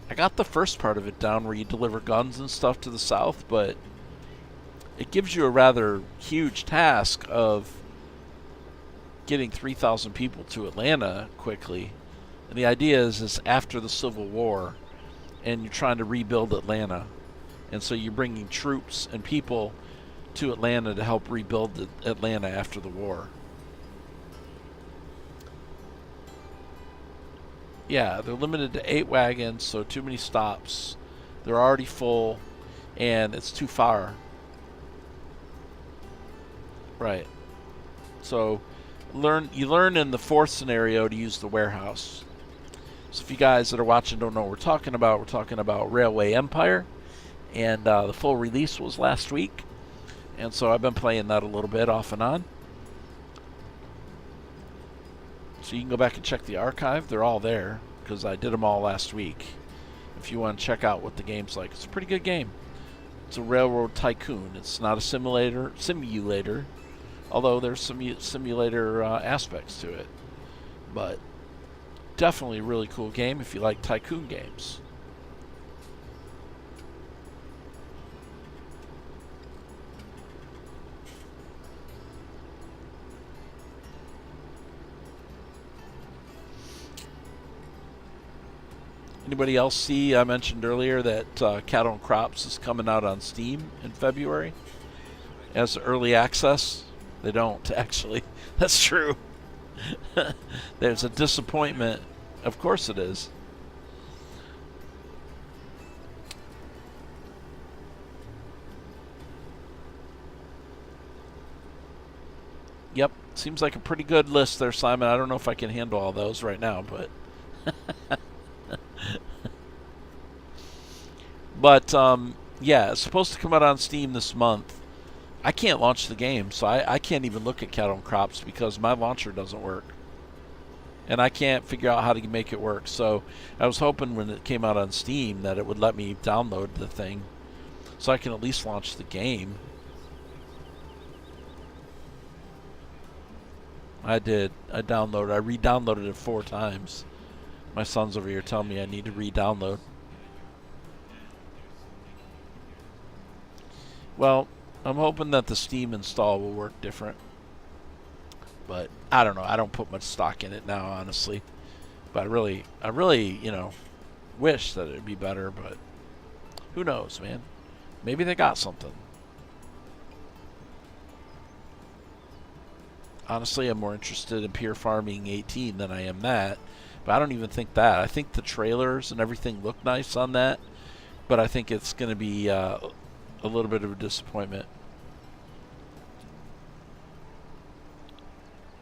I got the first part of it down where you deliver guns and stuff to the south, but it gives you a rather huge task of getting 3,000 people to Atlanta quickly. And the idea is after the Civil War, and you're trying to rebuild Atlanta. And so you're bringing troops and people to Atlanta to help rebuild Atlanta after the war. Yeah, they're limited to 8 wagons, so too many stops. They're already full, and it's too far. Right. So you learn in the 4th scenario to use the warehouse. So if you guys that are watching don't know what we're talking about Railway Empire, and the full release was last week, and so I've been playing that a little bit off and on. So you can go back and check the archive. They're all there because I did them all last week. If you want to check out what the game's like, it's a pretty good game. It's a railroad tycoon. It's not a simulator, although there's some simulator aspects to it. But definitely a really cool game if you like tycoon games. Anybody else see, I mentioned earlier that Cattle and Crops is coming out on Steam in February as early access? They don't, actually. That's true. There's a disappointment. Of course it is. Yep, seems like a pretty good list there, Simon. I don't know if I can handle all those right now, but... But, yeah, it's supposed to come out on Steam this month. I can't launch the game, so I can't even look at Cattle and Crops because my launcher doesn't work. And I can't figure out how to make it work. So I was hoping when it came out on Steam that it would let me download the thing so I can at least launch the game. I did. I re-downloaded it 4 times. My son's over here telling me I need to re-download. Well, I'm hoping that the Steam install will work different. But I don't know. I don't put much stock in it now, honestly. But I really, wish that it'd be better, but who knows, man? Maybe they got something. Honestly, I'm more interested in Pure Farming 18 than I am that. But I don't even think that. I think the trailers and everything look nice on that. But I think it's going to be a little bit of a disappointment.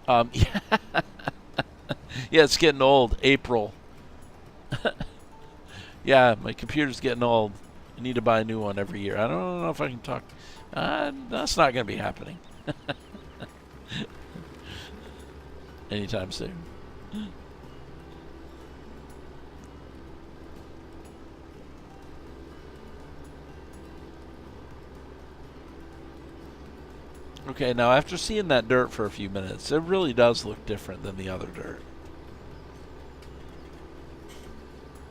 Yeah, it's getting old. April. Yeah, my computer's getting old. I need to buy a new one every year. I don't know if I can talk. That's not going to be happening anytime soon. Okay, now after seeing that dirt for a few minutes, it really does look different than the other dirt.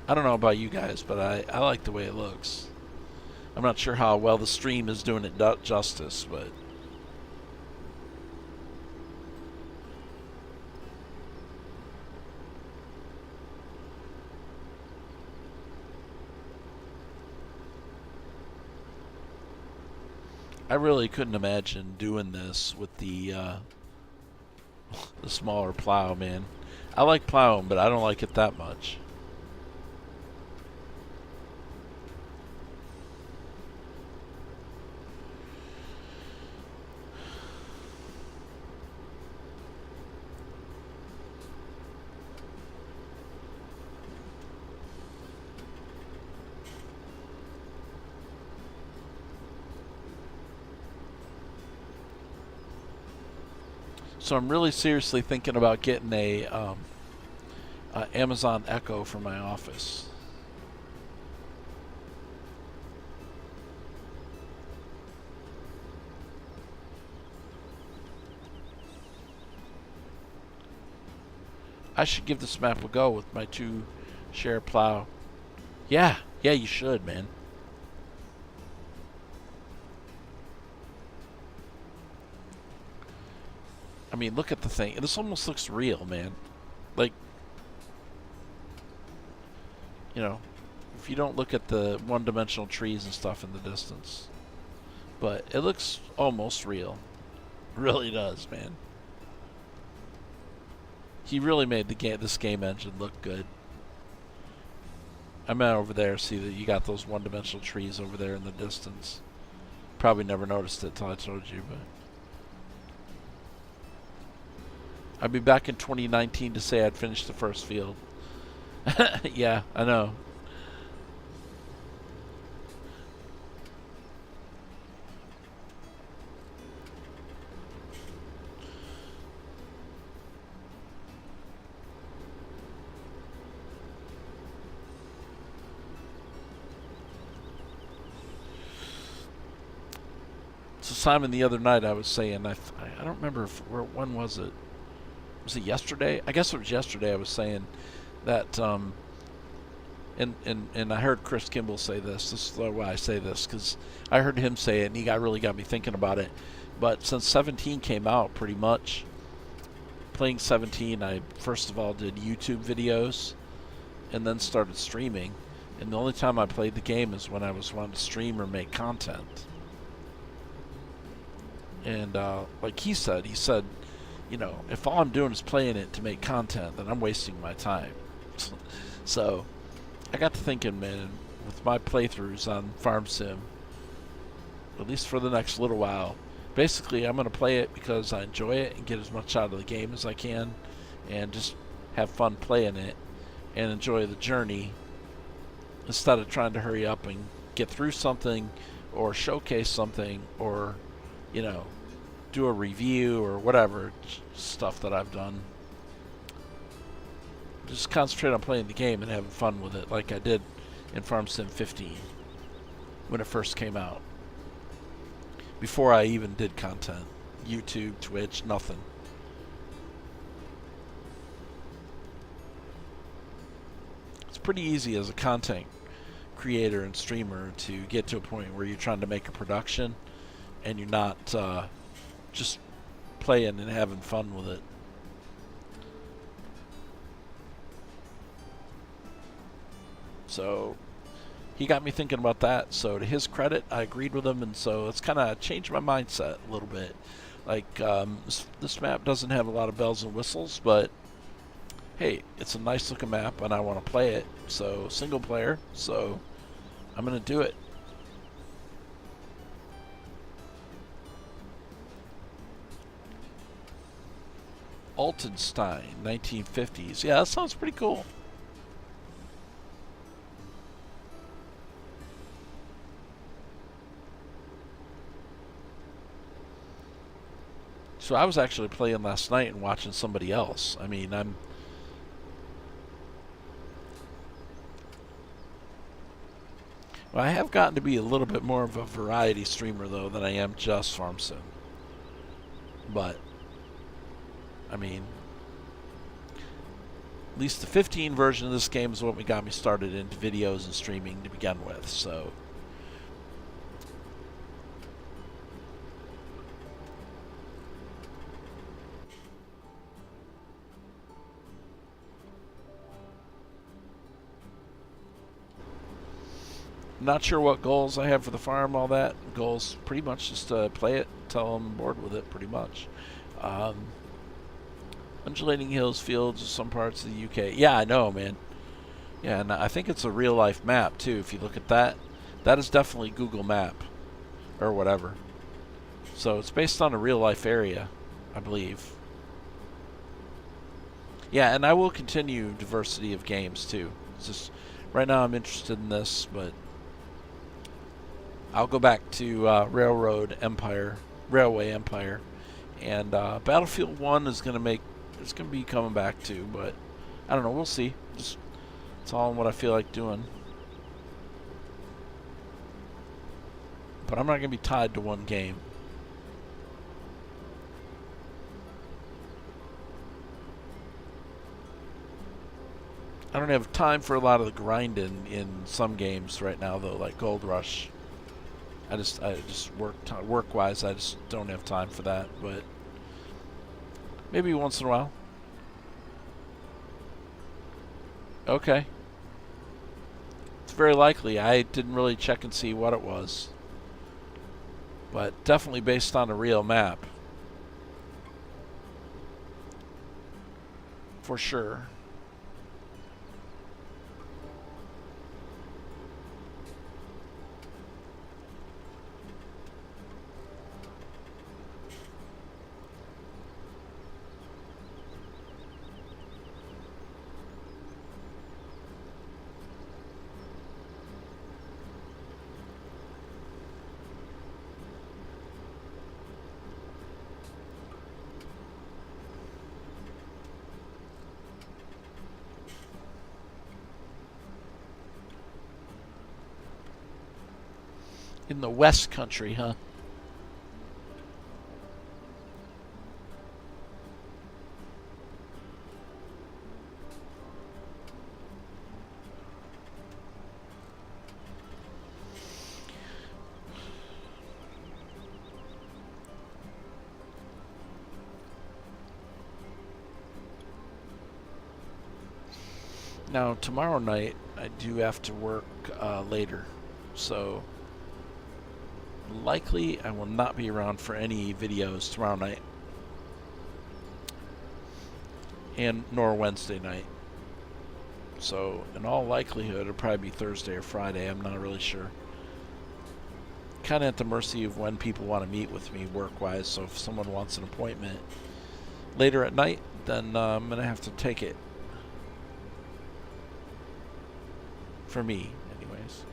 I don't know about you guys, but I like the way it looks. I'm not sure how well the stream is doing it justice, but... I really couldn't imagine doing this with the smaller plow, man. I like plowing, but I don't like it that much. So I'm really seriously thinking about getting a Amazon Echo for my office. I should give this map a go with my 2-share plow. Yeah, you should, man. I mean, look at the thing. This almost looks real, man. Like, you know, if you don't look at the one-dimensional trees and stuff in the distance. But it looks almost real. It really does, man. He really made this game engine look good. I'm out over there, see that you got those one-dimensional trees over there in the distance. Probably never noticed it till I told you, but... I'll be back in 2019 to say I'd finished the first field. Yeah, I know. So Simon, the other night I was saying, I don't remember when was it? Was it yesterday? I guess it was yesterday. I was saying that, and I heard Chris Kimball say this. This is why I say this, because I heard him say it, and he really got me thinking about it. But since 17 came out, pretty much, playing 17, I first of all did YouTube videos, and then started streaming. And the only time I played the game is when I was wanting to stream or make content. And like he said, you know, if all I'm doing is playing it to make content, then I'm wasting my time. So I got to thinking, man, with my playthroughs on Farm Sim, at least for the next little while, basically I'm going to play it because I enjoy it and get as much out of the game as I can and just have fun playing it and enjoy the journey instead of trying to hurry up and get through something or showcase something or, you know, do a review or whatever stuff that I've done. Just concentrate on playing the game and having fun with it, like I did in Farm Sim 15 when it first came out. Before I even did content, YouTube, Twitch, nothing. It's pretty easy as a content creator and streamer to get to a point where you're trying to make a production and you're not just playing and having fun with it. So he got me thinking about that. So to his credit, I agreed with him, and so it's kind of changed my mindset a little bit. Like this map doesn't have a lot of bells and whistles, but hey, it's a nice looking map and I want to play it. So single player, so I'm gonna do it. Altenstein, 1950s. Yeah, that sounds pretty cool. So I was actually playing last night and watching somebody else. I mean, I have gotten to be a little bit more of a variety streamer, though, than I am just Farm Sim. But, I mean, at least the 15 version of this game is what got me started into videos and streaming to begin with, so. Not sure what goals I have for the farm, all that. Goals pretty much just to play it until I'm bored with it, pretty much. Undulating hills, fields, some parts of the UK. Yeah, I know, man. Yeah, and I think it's a real life map too. If you look at that, that is definitely Google Map or whatever. So it's based on a real life area, I believe. Yeah, and I will continue diversity of games too. It's just right now I'm interested in this, but I'll go back to Railway Empire, and Battlefield 1 is going to be coming back too, but I don't know, we'll see. Just it's all in what I feel like doing. But I'm not going to be tied to one game. I don't have time for a lot of the grinding in some games right now though, like Gold Rush. I just work-wise, I just don't have time for that, but maybe once in a while. Okay. It's very likely. I didn't really check and see what it was. But definitely based on a real map. For sure. In the West Country, huh? Now, tomorrow night, I do have to work later, so likely I will not be around for any videos tomorrow night, and nor Wednesday night. So, in all likelihood, it'll probably be Thursday or Friday. I'm not really sure. Kind of at the mercy of when people want to meet with me work-wise, so if someone wants an appointment later at night, then I'm going to have to take it. For me, anyways.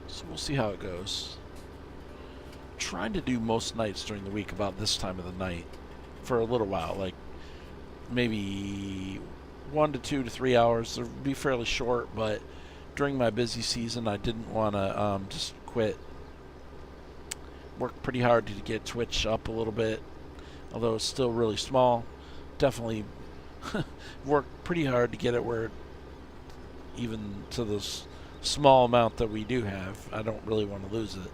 So we'll see how it goes. Trying to do most nights during the week about this time of the night for a little while, like maybe 1 to 2 to 3 hours. They'll be fairly short, but during my busy season, I didn't want to just quit. Worked pretty hard to get Twitch up a little bit, although it's still really small. Definitely worked pretty hard to get it where, even to this small amount that we do have, I don't really want to lose it.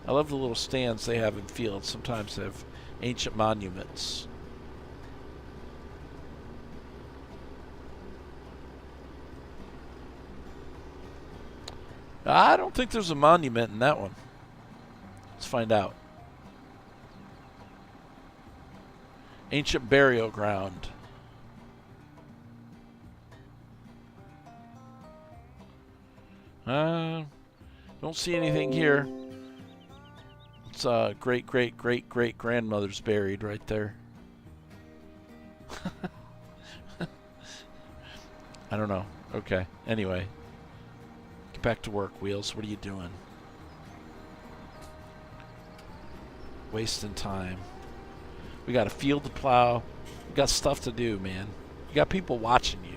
I love the little stands they have in fields. Sometimes they have ancient monuments. I don't think there's a monument in that one. Let's find out. Ancient burial ground. Don't see anything here. It's great grandmother's buried right there. I don't know. Okay. Anyway. Get back to work, Wheels. What are you doing? Wasting time. We got a field to plow. We got stuff to do, man. You got people watching you.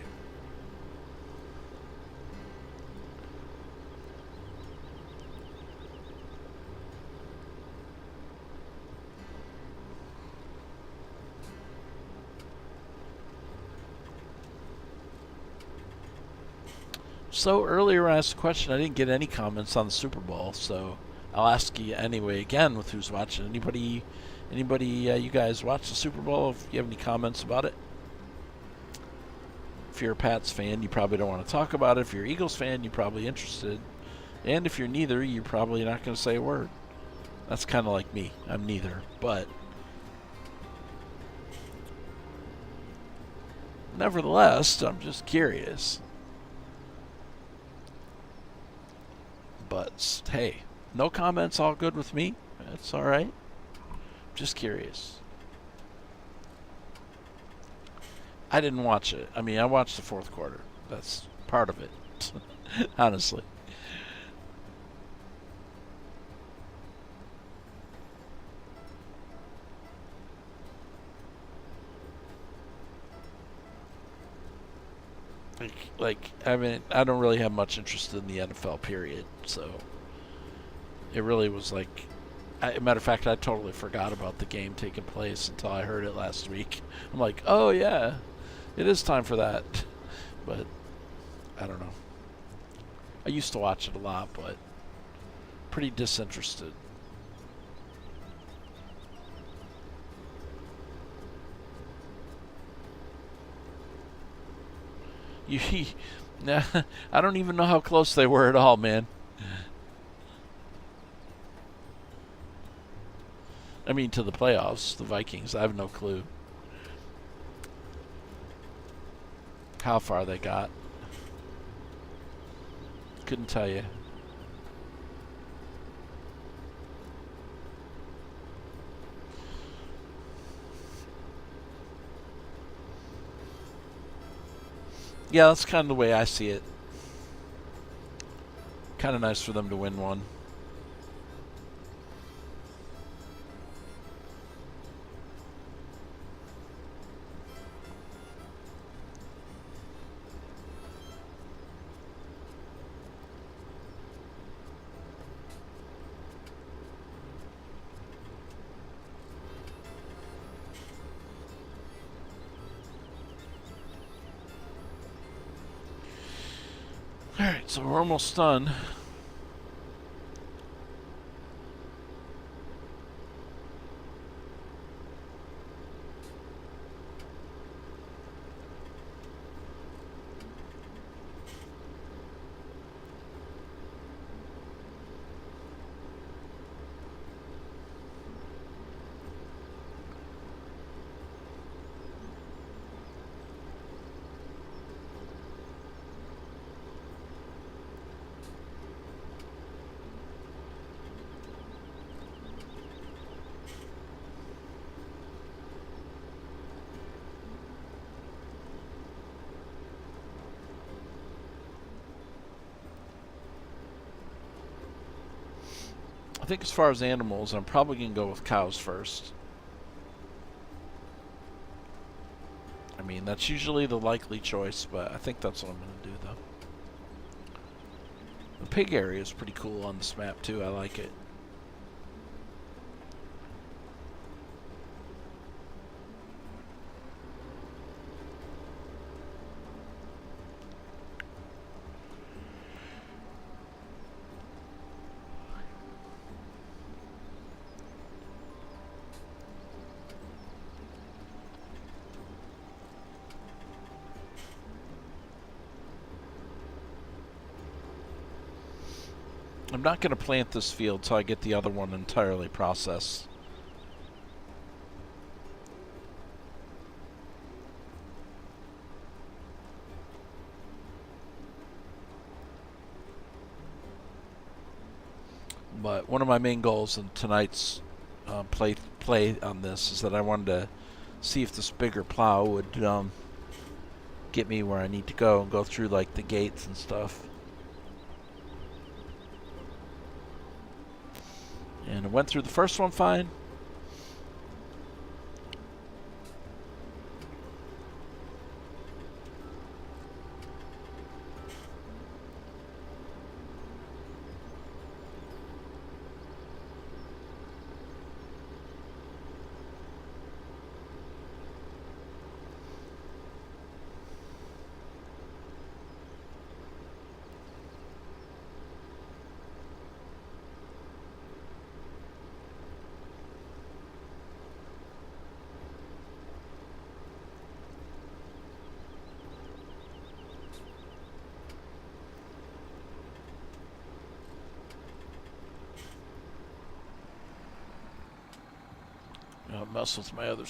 So earlier I asked a question, I didn't get any comments on the Super Bowl, so I'll ask you anyway again with who's watching. Anybody, you guys watch the Super Bowl? If you have any comments about it? If you're a Pats fan, you probably don't want to talk about it. If you're an Eagles fan, you're probably interested. And if you're neither, you're probably not going to say a word. That's kind of like me. I'm neither. But nevertheless, I'm just curious. But hey, no comments, all good with me. That's all right. Just curious. I didn't watch it. I mean, I watched the fourth quarter. That's part of it, honestly. I mean, I don't really have much interest in the NFL, period. So it really was like, matter of fact, I totally forgot about the game taking place until I heard it last week. I'm like, oh yeah, it is time for that. But I don't know. I used to watch it a lot, but pretty disinterested. I don't even know how close they were at all, man. I mean, to the playoffs, the Vikings. I have no clue how far they got. Couldn't tell you. Yeah, that's kind of the way I see it. Kind of nice for them to win one. Alright, so we're almost done. I think as far as animals, I'm probably going to go with cows first. I mean, that's usually the likely choice, but I think that's what I'm going to do, though. The pig area is pretty cool on this map, too. I like it. I'm not going to plant this field till I get the other one entirely processed. But one of my main goals in tonight's play on this is that I wanted to see if this bigger plow would get me where I need to go and go through like the gates and stuff. And I went through the first one fine. mess with my other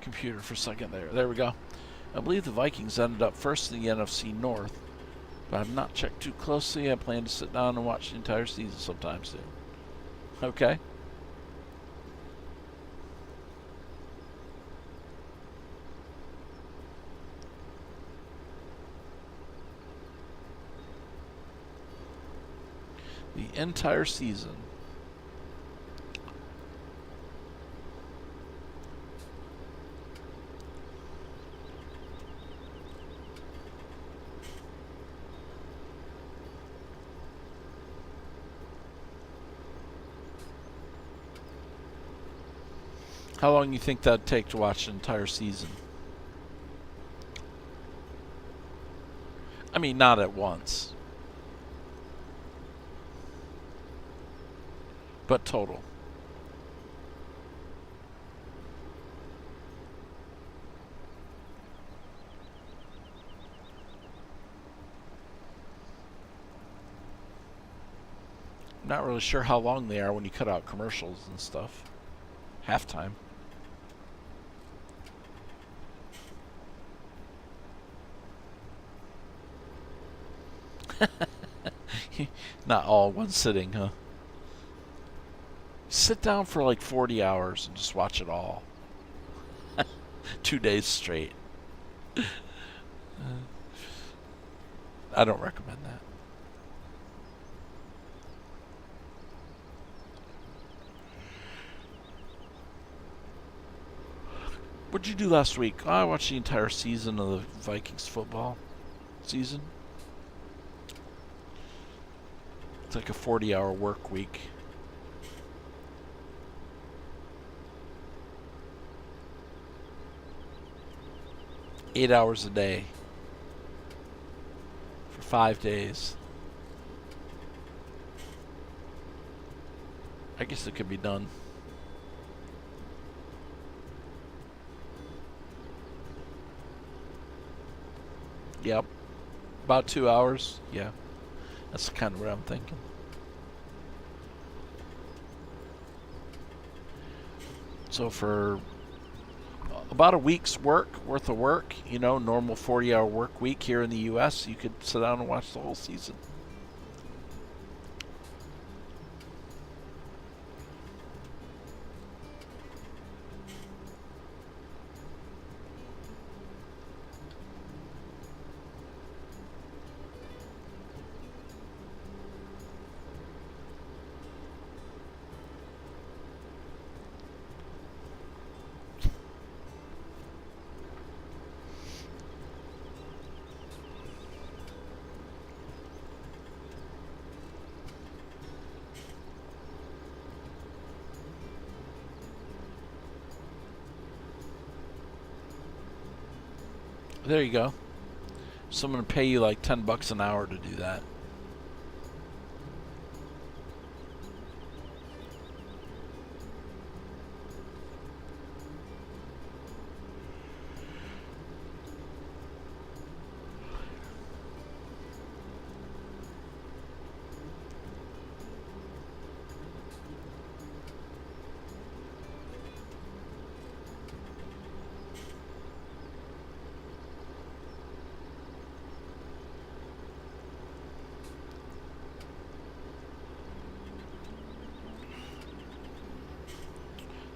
computer for a second there. There we go. I believe the Vikings ended up first in the NFC North, but I've not checked too closely. I plan to sit down and watch the entire season sometime soon. Okay. The entire season. How long do you think that'd take to watch an entire season? I mean, not at once, but total. Not really sure how long they are when you cut out commercials and stuff. Halftime. Not all one sitting, huh? Sit down for like 40 hours and just watch it all. 2 days straight. I don't recommend that. What'd you do last week? I watched the entire season of the Vikings football season. It's like a 40-hour work week. Eight hours a day for 5 days. I guess it could be done. Yep. About 2 hours. Yeah. That's kind of what I'm thinking. So for about a week's worth of work, you know, normal 40-hour work week here in the U.S., you could sit down and watch the whole season. There you go. Someone pay you like $10 an hour to do that.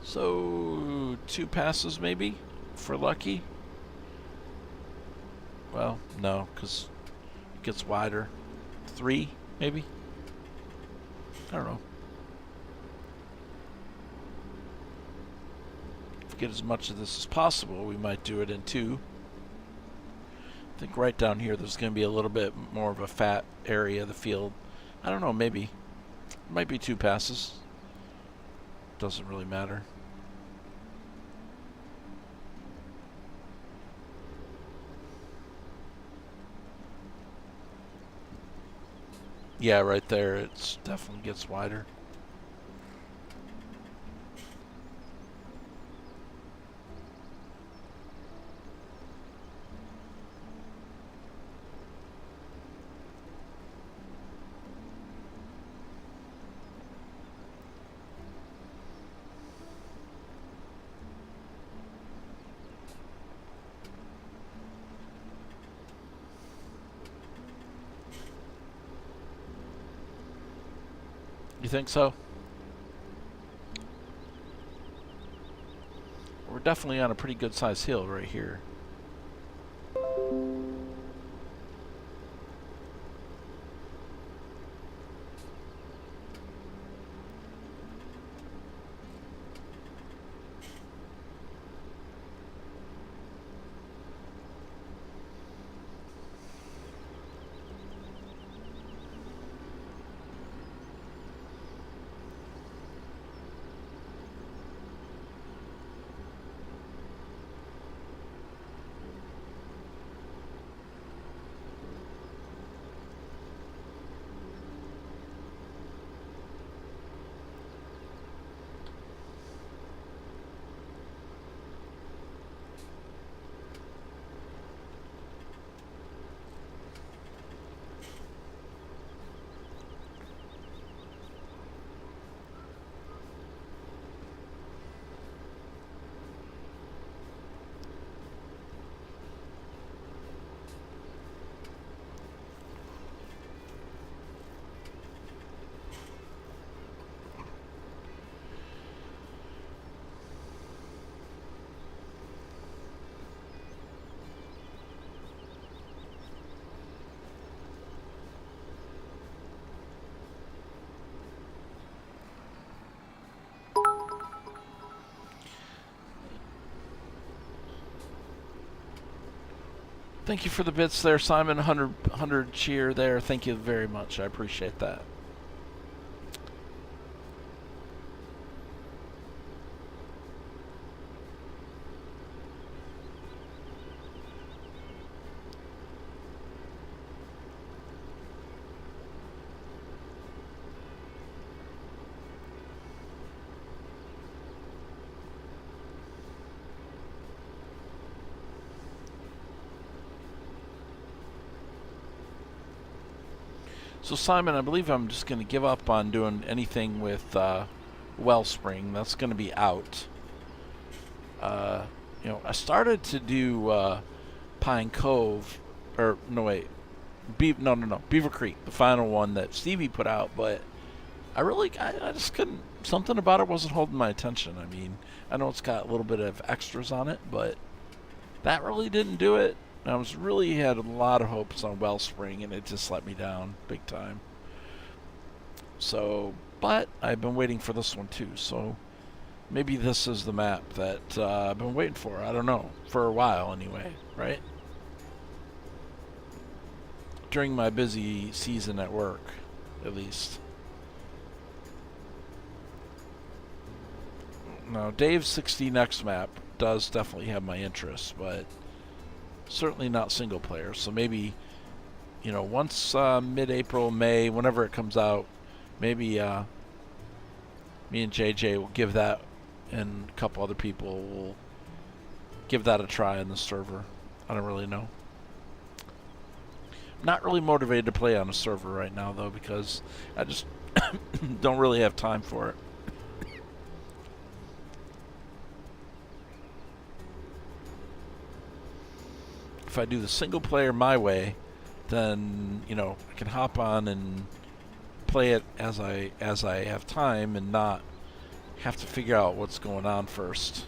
So 2 passes maybe for lucky. Well, no, because it gets wider. 3 maybe. I don't know. If we get as much of this as possible, we might do it in 2. I think right down here there's going to be a little bit more of a fat area of the field. I don't know, maybe. It might be 2 passes. Doesn't really matter. Yeah, right there, it definitely gets wider. You think so? We're definitely on a pretty good sized hill right here. Thank you for the bits there, Simon. 100 cheer there. Thank you very much. I appreciate that. So Simon, I believe I'm just going to give up on doing anything with Wellspring. That's going to be out. You know, I started to do Pine Cove, or no wait, Beaver Creek, the final one that Stevie put out, but I just couldn't. Something about it wasn't holding my attention. I mean, I know it's got a little bit of extras on it, but that really didn't do it. I was really had a lot of hopes on Wellspring, and it just let me down big time. So, but I've been waiting for this one too. So maybe this is the map that I've been waiting for. I don't know, for a while anyway, right? During my busy season at work, at least. Now, Dave's 60 Next map does definitely have my interest, but certainly not single player. So maybe, you know, once mid-April, May, whenever it comes out, maybe me and JJ will give that, and a couple other people will give that a try on the server. I don't really know. Not really motivated to play on a server right now, though, because I just don't really have time for it. If I do the single player my way, then, you know, I can hop on and play it as I have time and not have to figure out what's going on first.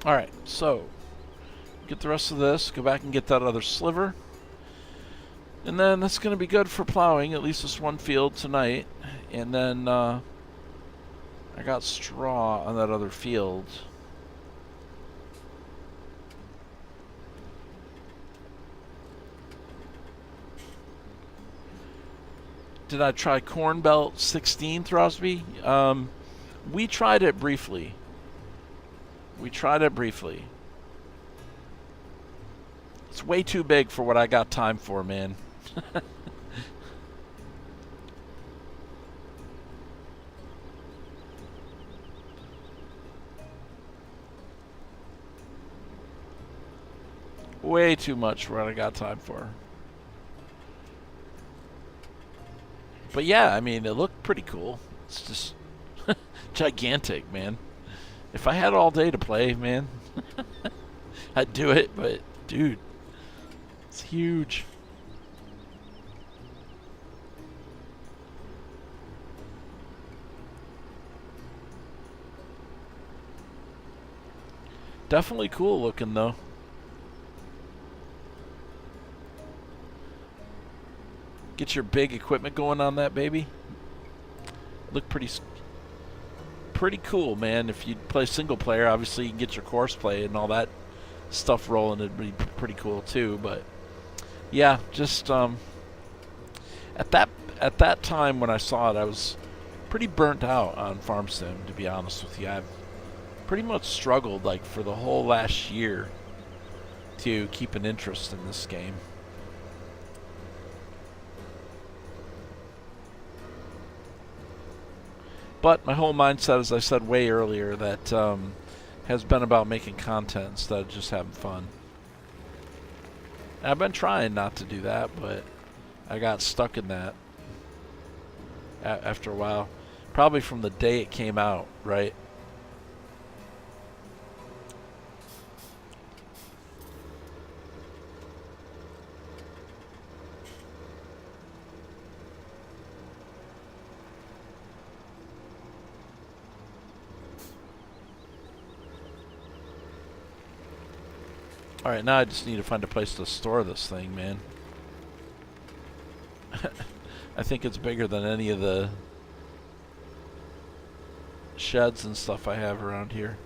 Alright, so get the rest of this, go back and get that other sliver. And then that's going to be good for plowing, at least this one field tonight. And then I got straw on that other field. Did I try Corn Belt 16, Throsby? We tried it briefly. We tried it briefly. It's way too big for what I got time for, man. Way too much for what I got time for. But yeah, I mean, it looked pretty cool. It's just gigantic, man. If I had all day to play, man, I'd do it, but dude, it's huge. Definitely cool looking, though. Get your big equipment going on that baby. Look pretty cool, man. If you play single player, obviously you can get your course play and all that stuff rolling. It'd be pretty cool too. But yeah, just at that time when I saw it, I was pretty burnt out on Farm Sim, to be honest with you. I've pretty much struggled like for the whole last year to keep an interest in this game. But my whole mindset, as I said way earlier, that has been about making content instead of just having fun. And I've been trying not to do that, but I got stuck in that after a while. Probably from the day it came out, right? Alright, now I just need to find a place to store this thing, man. I think it's bigger than any of the sheds and stuff I have around here.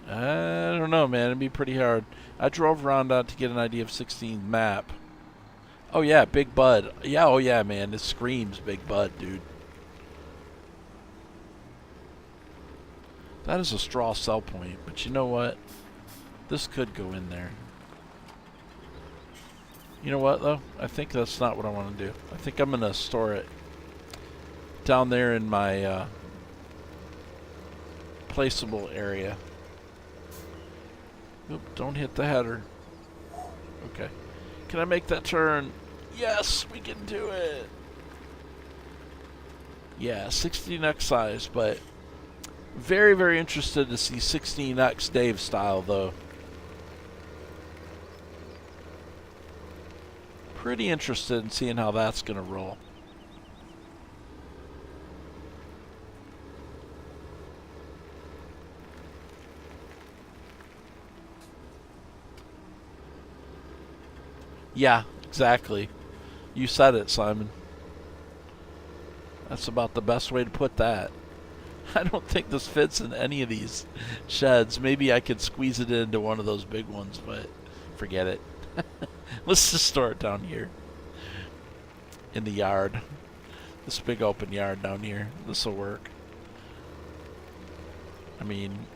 I don't know, man. It'd be pretty hard. I drove around to get an idea of 16 map. Oh yeah, Big Bud. Yeah, oh yeah, man. It screams Big Bud, dude. That is a straw sell point, but you know what? This could go in there. You know what, though? I think that's not what I want to do. I think I'm going to store it down there in my placeable area. Oop, don't hit the header. Okay. Can I make that turn? Yes, we can do it. Yeah, 16x size, but very, very interested to see 16x Dave style, though. Pretty interested in seeing how that's going to roll. Yeah, exactly. You said it, Simon. That's about the best way to put that. I don't think this fits in any of these sheds. Maybe I could squeeze it into one of those big ones, but forget it. Let's just store it down here in the yard. This big open yard down here. This will work. I mean,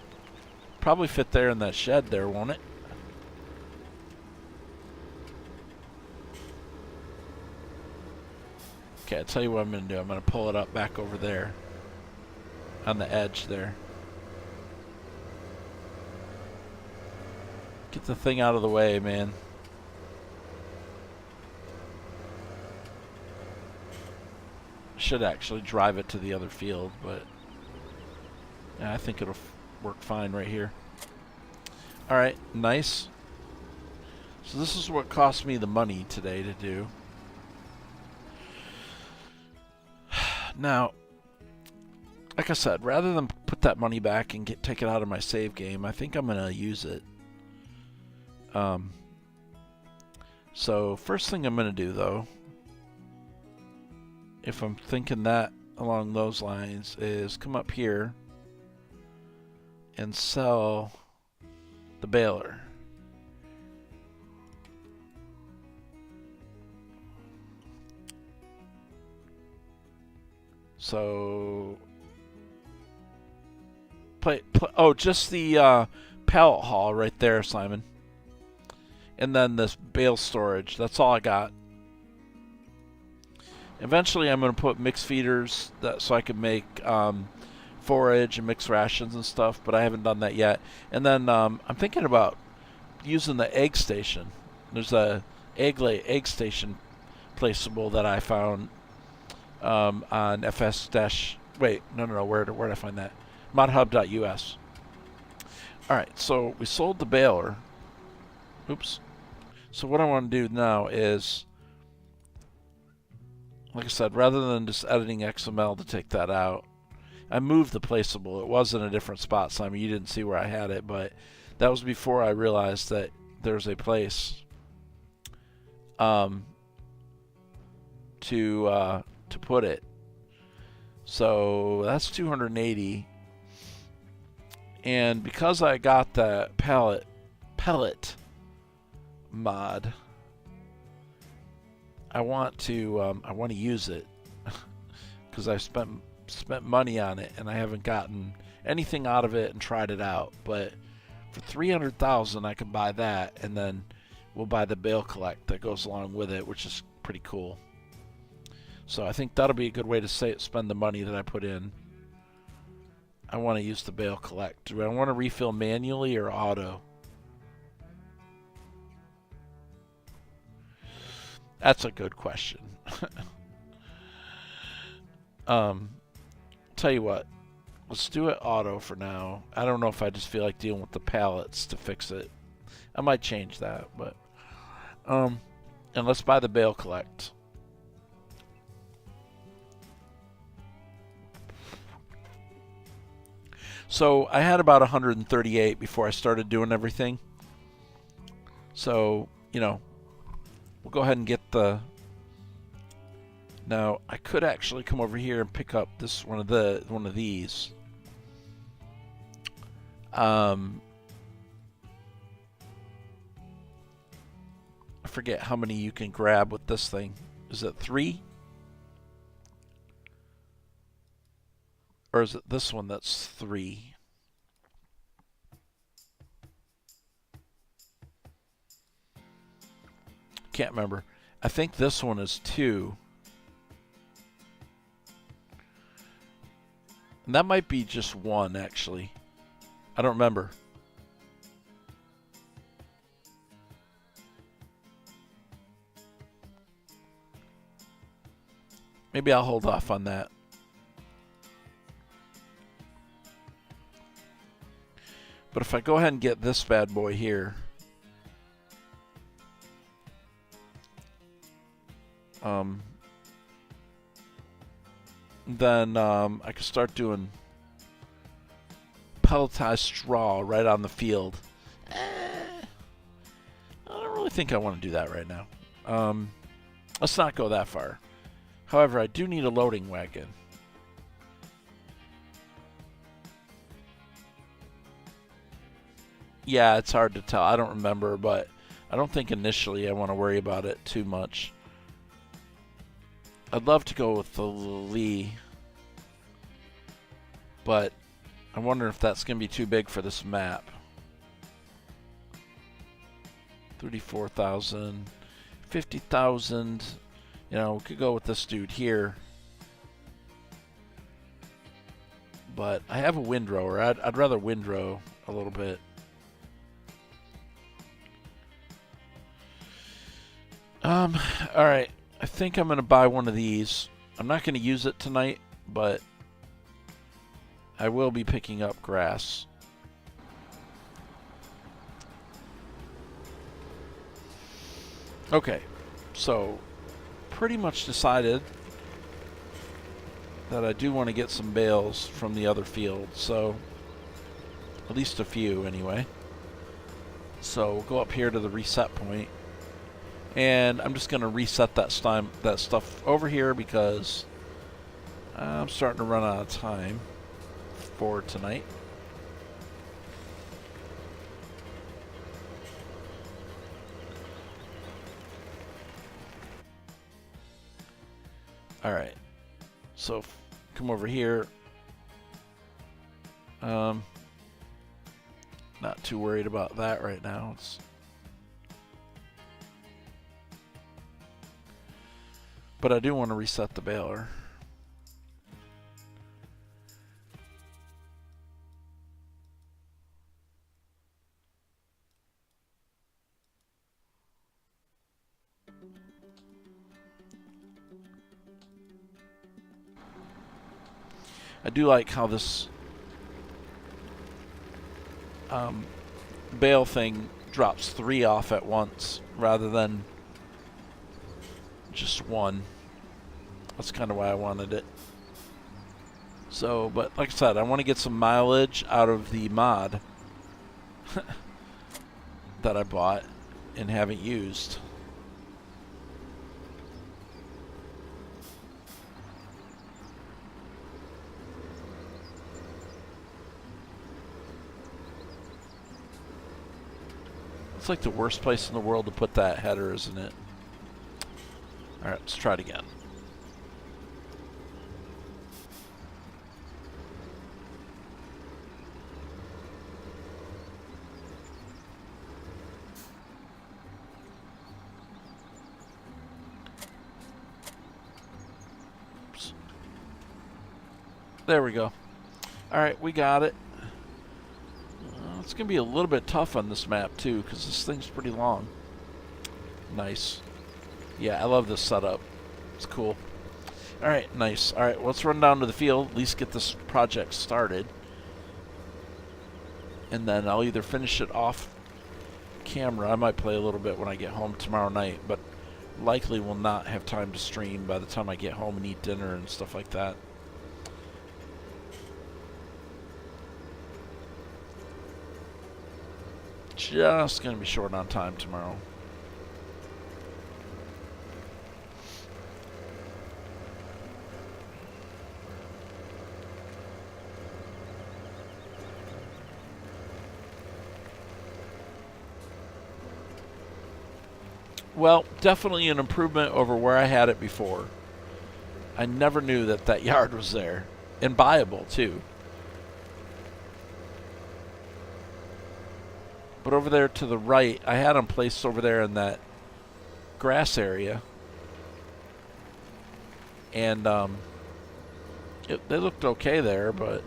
probably fit there in that shed there, won't it? Okay, I'll tell you what I'm going to do. I'm going to pull it up back over there on the edge there. Get the thing out of the way, man. Should actually drive it to the other field, but yeah, I think it'll work fine right here. Alright, nice. So this is what cost me the money today to do. Now, like I said, rather than put that money back and take it out of my save game, I think I'm going to use it. So first thing I'm going to do, though, if I'm thinking that along those lines, is come up here and sell the baler. So, just the pallet haul right there, Simon. And then this bale storage. That's all I got. Eventually, I'm going to put mixed feeders so I can make forage and mixed rations and stuff, but I haven't done that yet. And then I'm thinking about using the egg station. There's a egg station placeable that I found on wait, no. Where did I find that? modhub.us. All right, so we sold the baler. Oops. So what I want to do now is, like I said, rather than just editing XML to take that out, I moved the placeable. It was in a different spot, Simon. You didn't see where I had it, but that was before I realized that there's a place to put it. So that's 280. And because I got that pellet mod, I want to use it because I spent money on it and I haven't gotten anything out of it and tried it out. But for 300,000, I can buy that, and then we'll buy the bale collect that goes along with it, which is pretty cool. So I think that'll be a good way to spend the money that I put in. I want to use the bale collect. Do I want to refill manually or auto? That's a good question. Tell you what, let's do it auto for now. I don't know if I just feel like dealing with the pallets to fix it. I might change that, but and let's buy the bale collect. So I had about 138 before I started doing everything. So, you know, we'll go ahead and get the... Now, I could actually come over here and pick up this one of these. I forget how many you can grab with this thing. Is it 3? Or is it this one that's 3? Can't remember. I think this one is 2. And that might be just 1, actually. I don't remember. Maybe I'll hold off on that. But if I go ahead and get this bad boy here, then I can start doing pelletized straw right on the field. I don't really think I want to do that right now. Let's not go that far. However, I do need a loading wagon. Yeah, it's hard to tell. I don't remember, but I don't think initially I want to worry about it too much. I'd love to go with the Lee, but I wonder if that's going to be too big for this map. 34,000, 50,000. You know, we could go with this dude here. But I have a windrower. I'd rather windrow a little bit. Alright. I think I'm going to buy one of these. I'm not going to use it tonight, but I will be picking up grass. Okay, so pretty much decided that I do want to get some bales from the other field, so at least a few anyway. So we'll go up here to the reset point. And I'm just going to reset that stuff over here because I'm starting to run out of time for tonight. Alright. So come over here. Not too worried about that right now. But I do want to reset the baler. I do like how this bale thing drops 3 off at once rather than just 1. That's kind of why I wanted it. So, but like I said, I want to get some mileage out of the mod that I bought and haven't used. It's like the worst place in the world to put that header, isn't it? Alright, let's try it again. Oops. There we go. Alright, we got it. It's going to be a little bit tough on this map, too, because this thing's pretty long. Nice. Yeah, I love this setup. It's cool. Alright, nice. Alright, let's run down to the field, at least get this project started. And then I'll either finish it off camera. I might play a little bit when I get home tomorrow night, but likely will not have time to stream by the time I get home and eat dinner and stuff like that. Just going to be short on time tomorrow. Well, definitely an improvement over where I had it before. I never knew that that yard was there. And buyable, too. But over there to the right, I had them placed over there in that grass area. And they looked okay there, but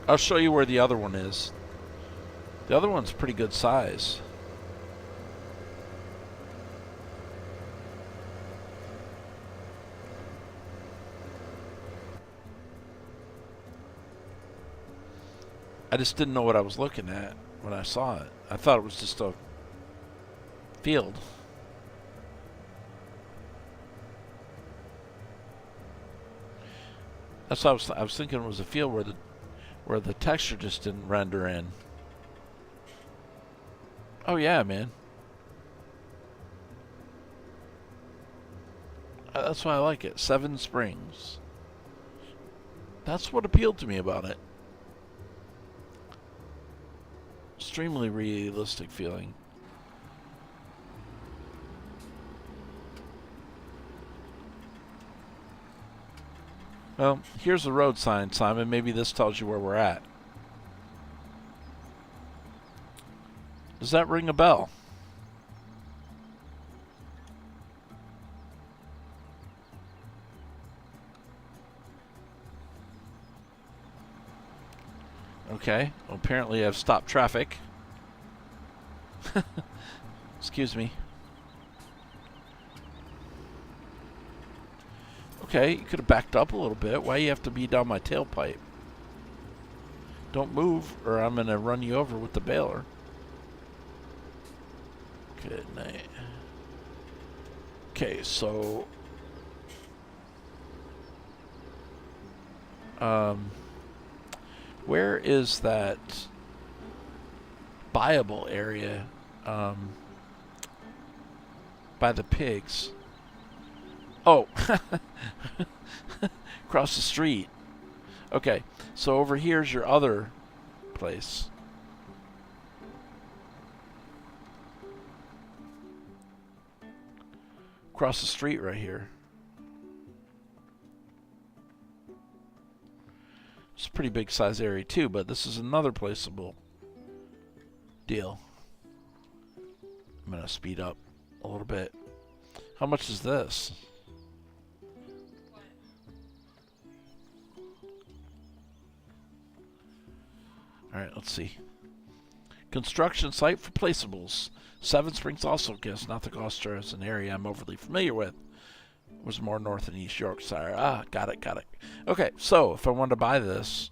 I'll show you where the other one is. The other one's pretty good size. I just didn't know what I was looking at when I saw it. I thought it was just a field. That's what I was thinking it was a field where the texture just didn't render in. Oh yeah, man. That's why I like it. 7 Springs. That's what appealed to me about it. Extremely realistic feeling. Well, here's the road sign, Simon. Maybe this tells you where we're at. Does that ring a bell? Okay. Well, apparently I've stopped traffic. Excuse me. Okay, you could have backed up a little bit. Why do you have to be down my tailpipe? Don't move, or I'm going to run you over with the baler. Good night. Okay, so... where is that buyable area? by the pigs. Oh, across the street. Okay, so over here's your other place. Across the street right here. It's a pretty big size area too, but this is another placeable deal. I'm gonna speed up a little bit. How much is this? Alright, let's see. Construction site for placeables. Seven Springs also gives not the Gloucester as an area I'm overly familiar with. It was more north and east Yorkshire. Ah, got it. Okay, so if I wanted to buy this,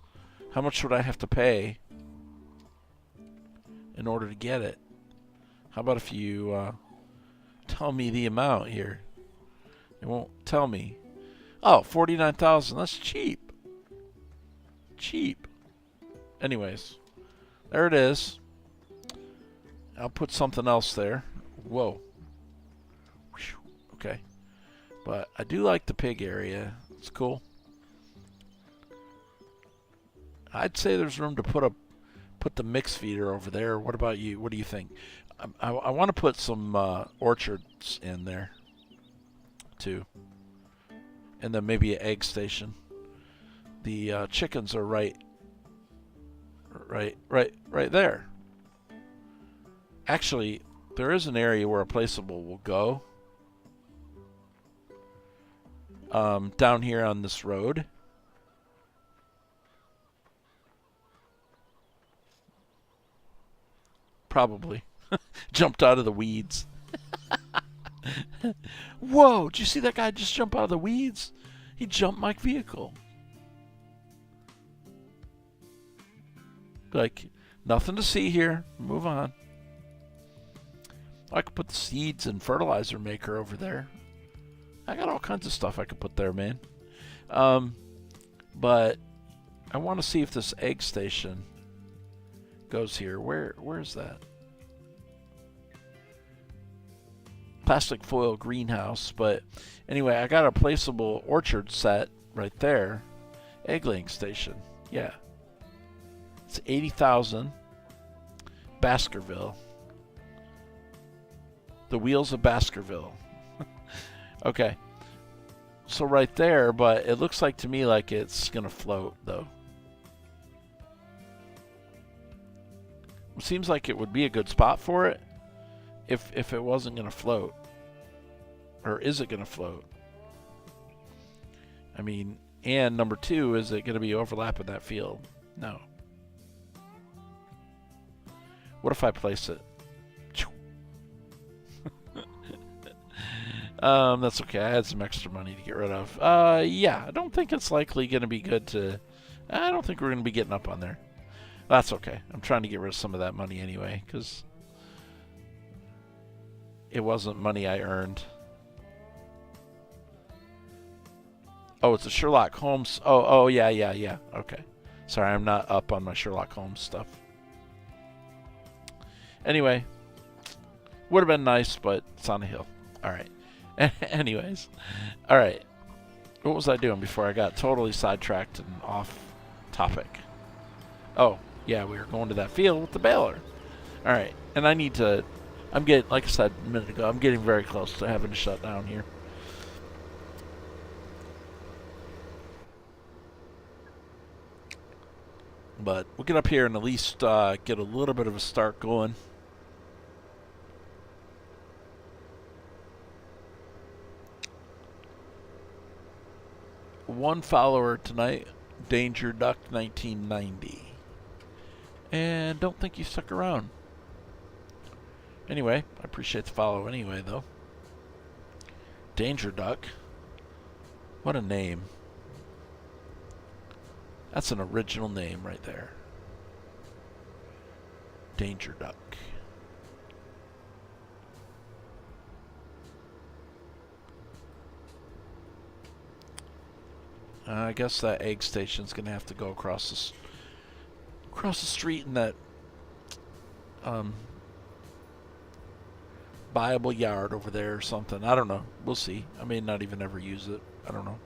how much would I have to pay in order to get it? How about if you tell me the amount here? It won't tell me. Oh, $49,000. That's cheap. Cheap. Anyways, there it is. I'll put something else there. Whoa. Okay. But I do like the pig area. It's cool. I'd say there's room to put the mix feeder over there. What about you? What do you think? I want to put some orchards in there too, and then maybe an egg station. The chickens are right there. Actually, there is an area where a placeable will go. Down here on this road. Probably. Jumped out of the weeds. Whoa, did you see that guy just jump out of the weeds? He jumped my vehicle. Like, nothing to see here. Move on. I could put the seeds and fertilizer maker over there. I got all kinds of stuff I could put there, man. But I want to see if this egg station goes here. Where's that? Plastic foil greenhouse. But anyway, I got a placeable orchard set right there. Egg laying station. Yeah. It's 80,000. Baskerville. The wheels of Baskerville. Okay. So right there, but it looks like to me like it's going to float, though. It seems like it would be a good spot for it if it wasn't going to float. Or is it going to float? I mean, and number two, is it going to be overlapping that field? No. What if I place it? That's okay. I had some extra money to get rid of. Yeah, I don't think it's likely going to be good to... I don't think we're going to be getting up on there. That's okay. I'm trying to get rid of some of that money anyway, because it wasn't money I earned. Oh, it's a Sherlock Holmes... Oh, yeah. Okay. Sorry, I'm not up on my Sherlock Holmes stuff. Anyway, would have been nice, but it's on a hill. All right. Anyways, all right. What was I doing before I got totally sidetracked and off topic? Oh, yeah, we were going to that field with the baler. All right, and I need to. I'm getting, like I said a minute ago, I'm getting very close to having to shut down here. But we'll get up here and at least get a little bit of a start going. One follower tonight, Danger Duck 1990. And don't think you stuck around. Anyway, I appreciate the follow anyway, though. Danger Duck. What a name. That's an original name right there. Danger Duck. I guess that egg station's gonna have to go across the street in that viable yard over there or something. I don't know. We'll see. I may not even ever use it. I don't know.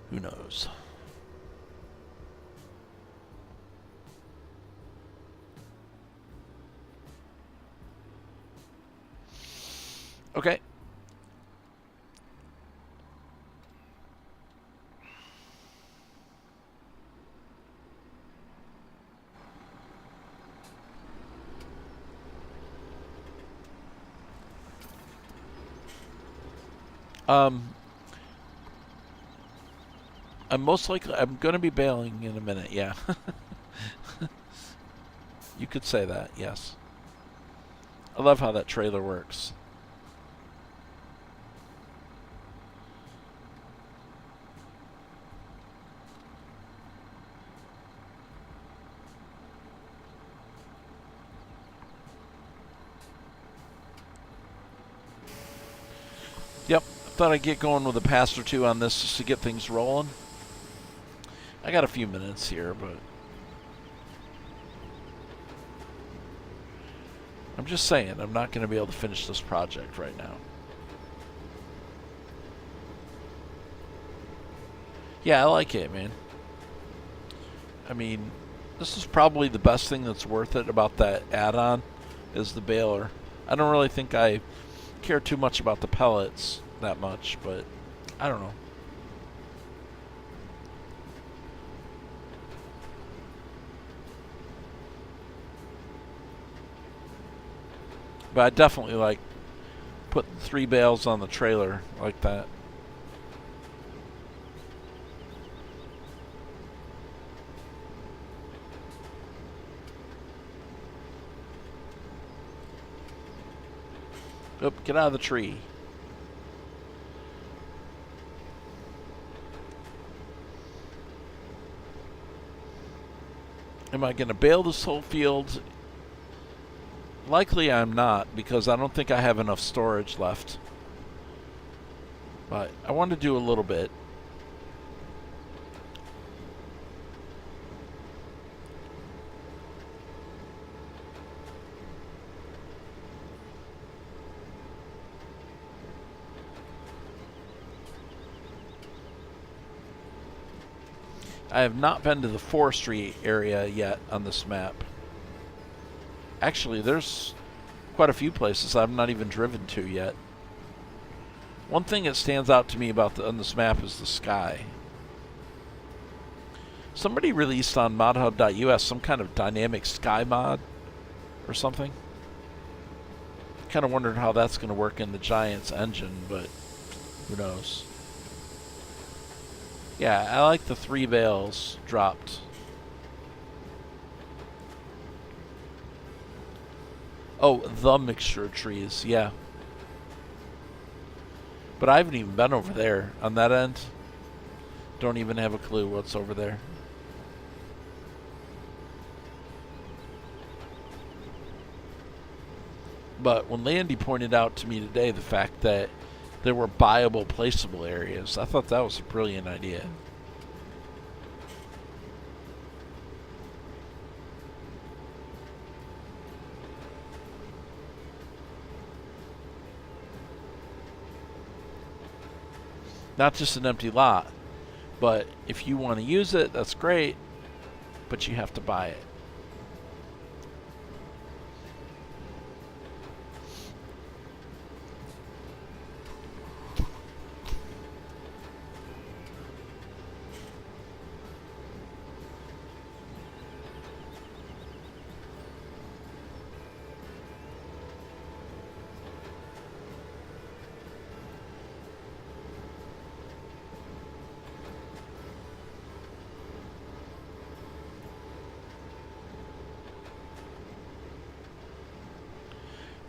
Who knows? Okay. I'm going to be bailing in a minute, yeah. You could say that, yes. I love how that trailer works. Yep, thought I'd get going with a pass or two on this just to get things rolling. I got a few minutes here, but I'm just saying, I'm not going to be able to finish this project right now. Yeah, I like it, man. I mean, this is probably the best thing that's worth it about that add-on is the baler. I don't really think I care too much about the pellets that much, but I don't know. But I definitely like putting 3 bales on the trailer like that. Oop, get out of the tree. Am I going to bale this whole field? Likely I'm not, because I don't think I have enough storage left. But I want to do a little bit. I have not been to the forestry area yet on this map. Actually, there's quite a few places I've not even driven to yet. One thing that stands out to me about on this map is the sky. Somebody released on modhub.us some kind of dynamic sky mod or something. Kind of wondered how that's going to work in the Giants engine, but who knows. Yeah, I like the 3 bales dropped. Oh, the mixture of trees, yeah. But I haven't even been over there on that end. Don't even have a clue what's over there. But when Landy pointed out to me today the fact that there were buyable, placeable areas, I thought that was a brilliant idea. Not just an empty lot, but if you want to use it, that's great, but you have to buy it.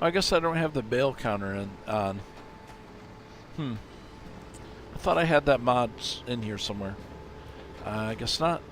I guess I don't have the bale counter on. I thought I had that mod in here somewhere. I guess not.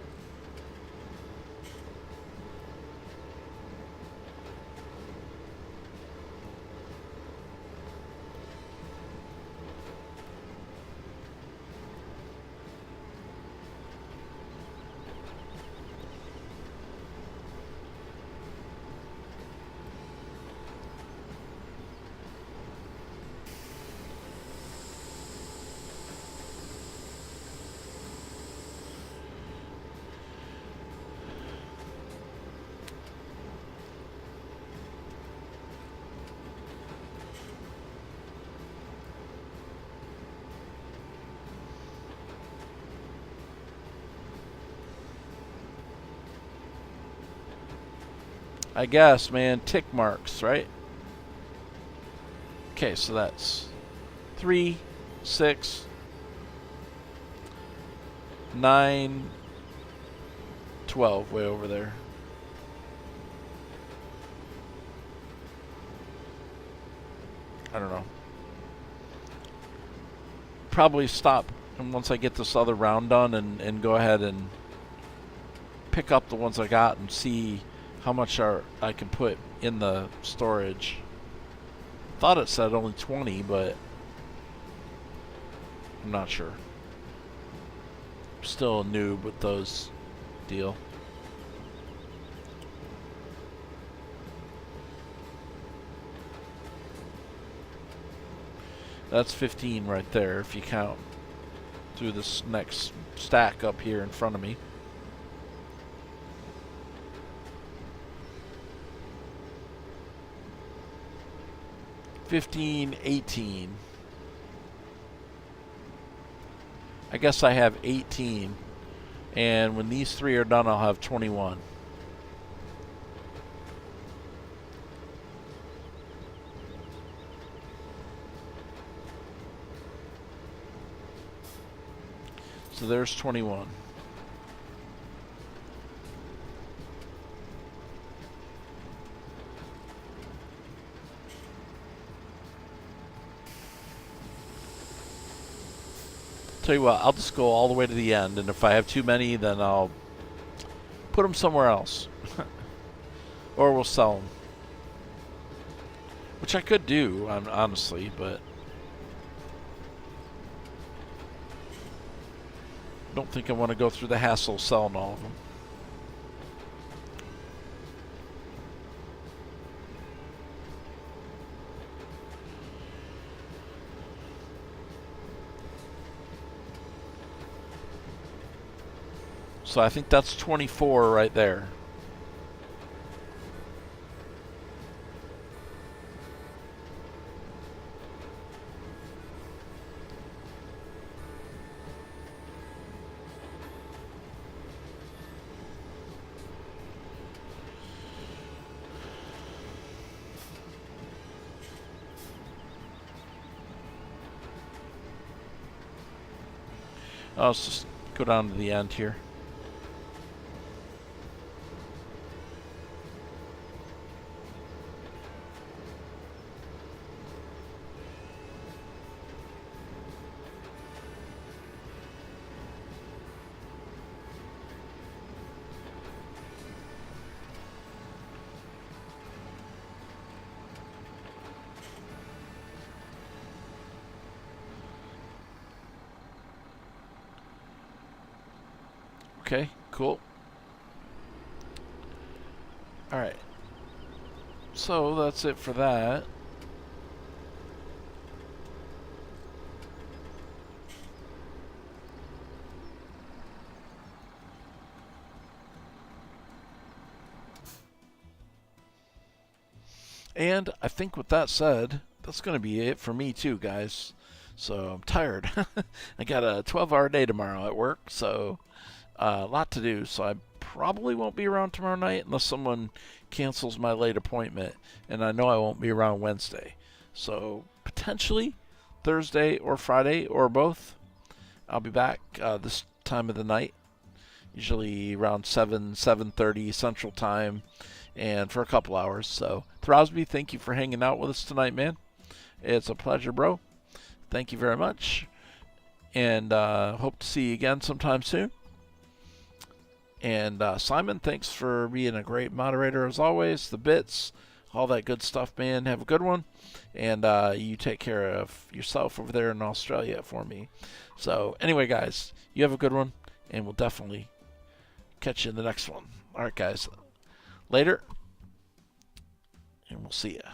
I guess, man. Tick marks, right? Okay, so that's 3, 6, 9, 12 way over there. I don't know. Probably stop and once I get this other round done and go ahead and pick up the ones I got and see how much I can put in the storage. Thought it said only 20, but I'm not sure. Still a noob with those deal. That's 15 right there if you count through this next stack up here in front of me. $15, $18. I guess I have 18, and when these 3 are done, I'll have 21. So there's 21. Tell you what, I'll just go all the way to the end, and if I have too many, then I'll put them somewhere else. Or we'll sell them. Which I could do, honestly, but don't think I want to go through the hassle of selling all of them. So I think that's 24 right there. Let's just go down to the end here. Okay, cool. Alright. So that's it for that. And I think with that said, that's going to be it for me too, guys. So I'm tired. I got a 12-hour day tomorrow at work, so a lot to do. So I probably won't be around tomorrow night unless someone cancels my late appointment, and I know I won't be around Wednesday. So potentially Thursday or Friday or both. I'll be back this time of the night, usually around 7:30 Central Time, and for a couple hours. So Throsby, thank you for hanging out with us tonight, man. It's a pleasure, bro. Thank you very much, and hope to see you again sometime soon. And Simon, thanks for being a great moderator as always. The bits, all that good stuff, man. Have a good one, and you take care of yourself over there in Australia for me. So anyway, guys, you have a good one, and we'll definitely catch you in the next one. All right, guys, later, and we'll see ya.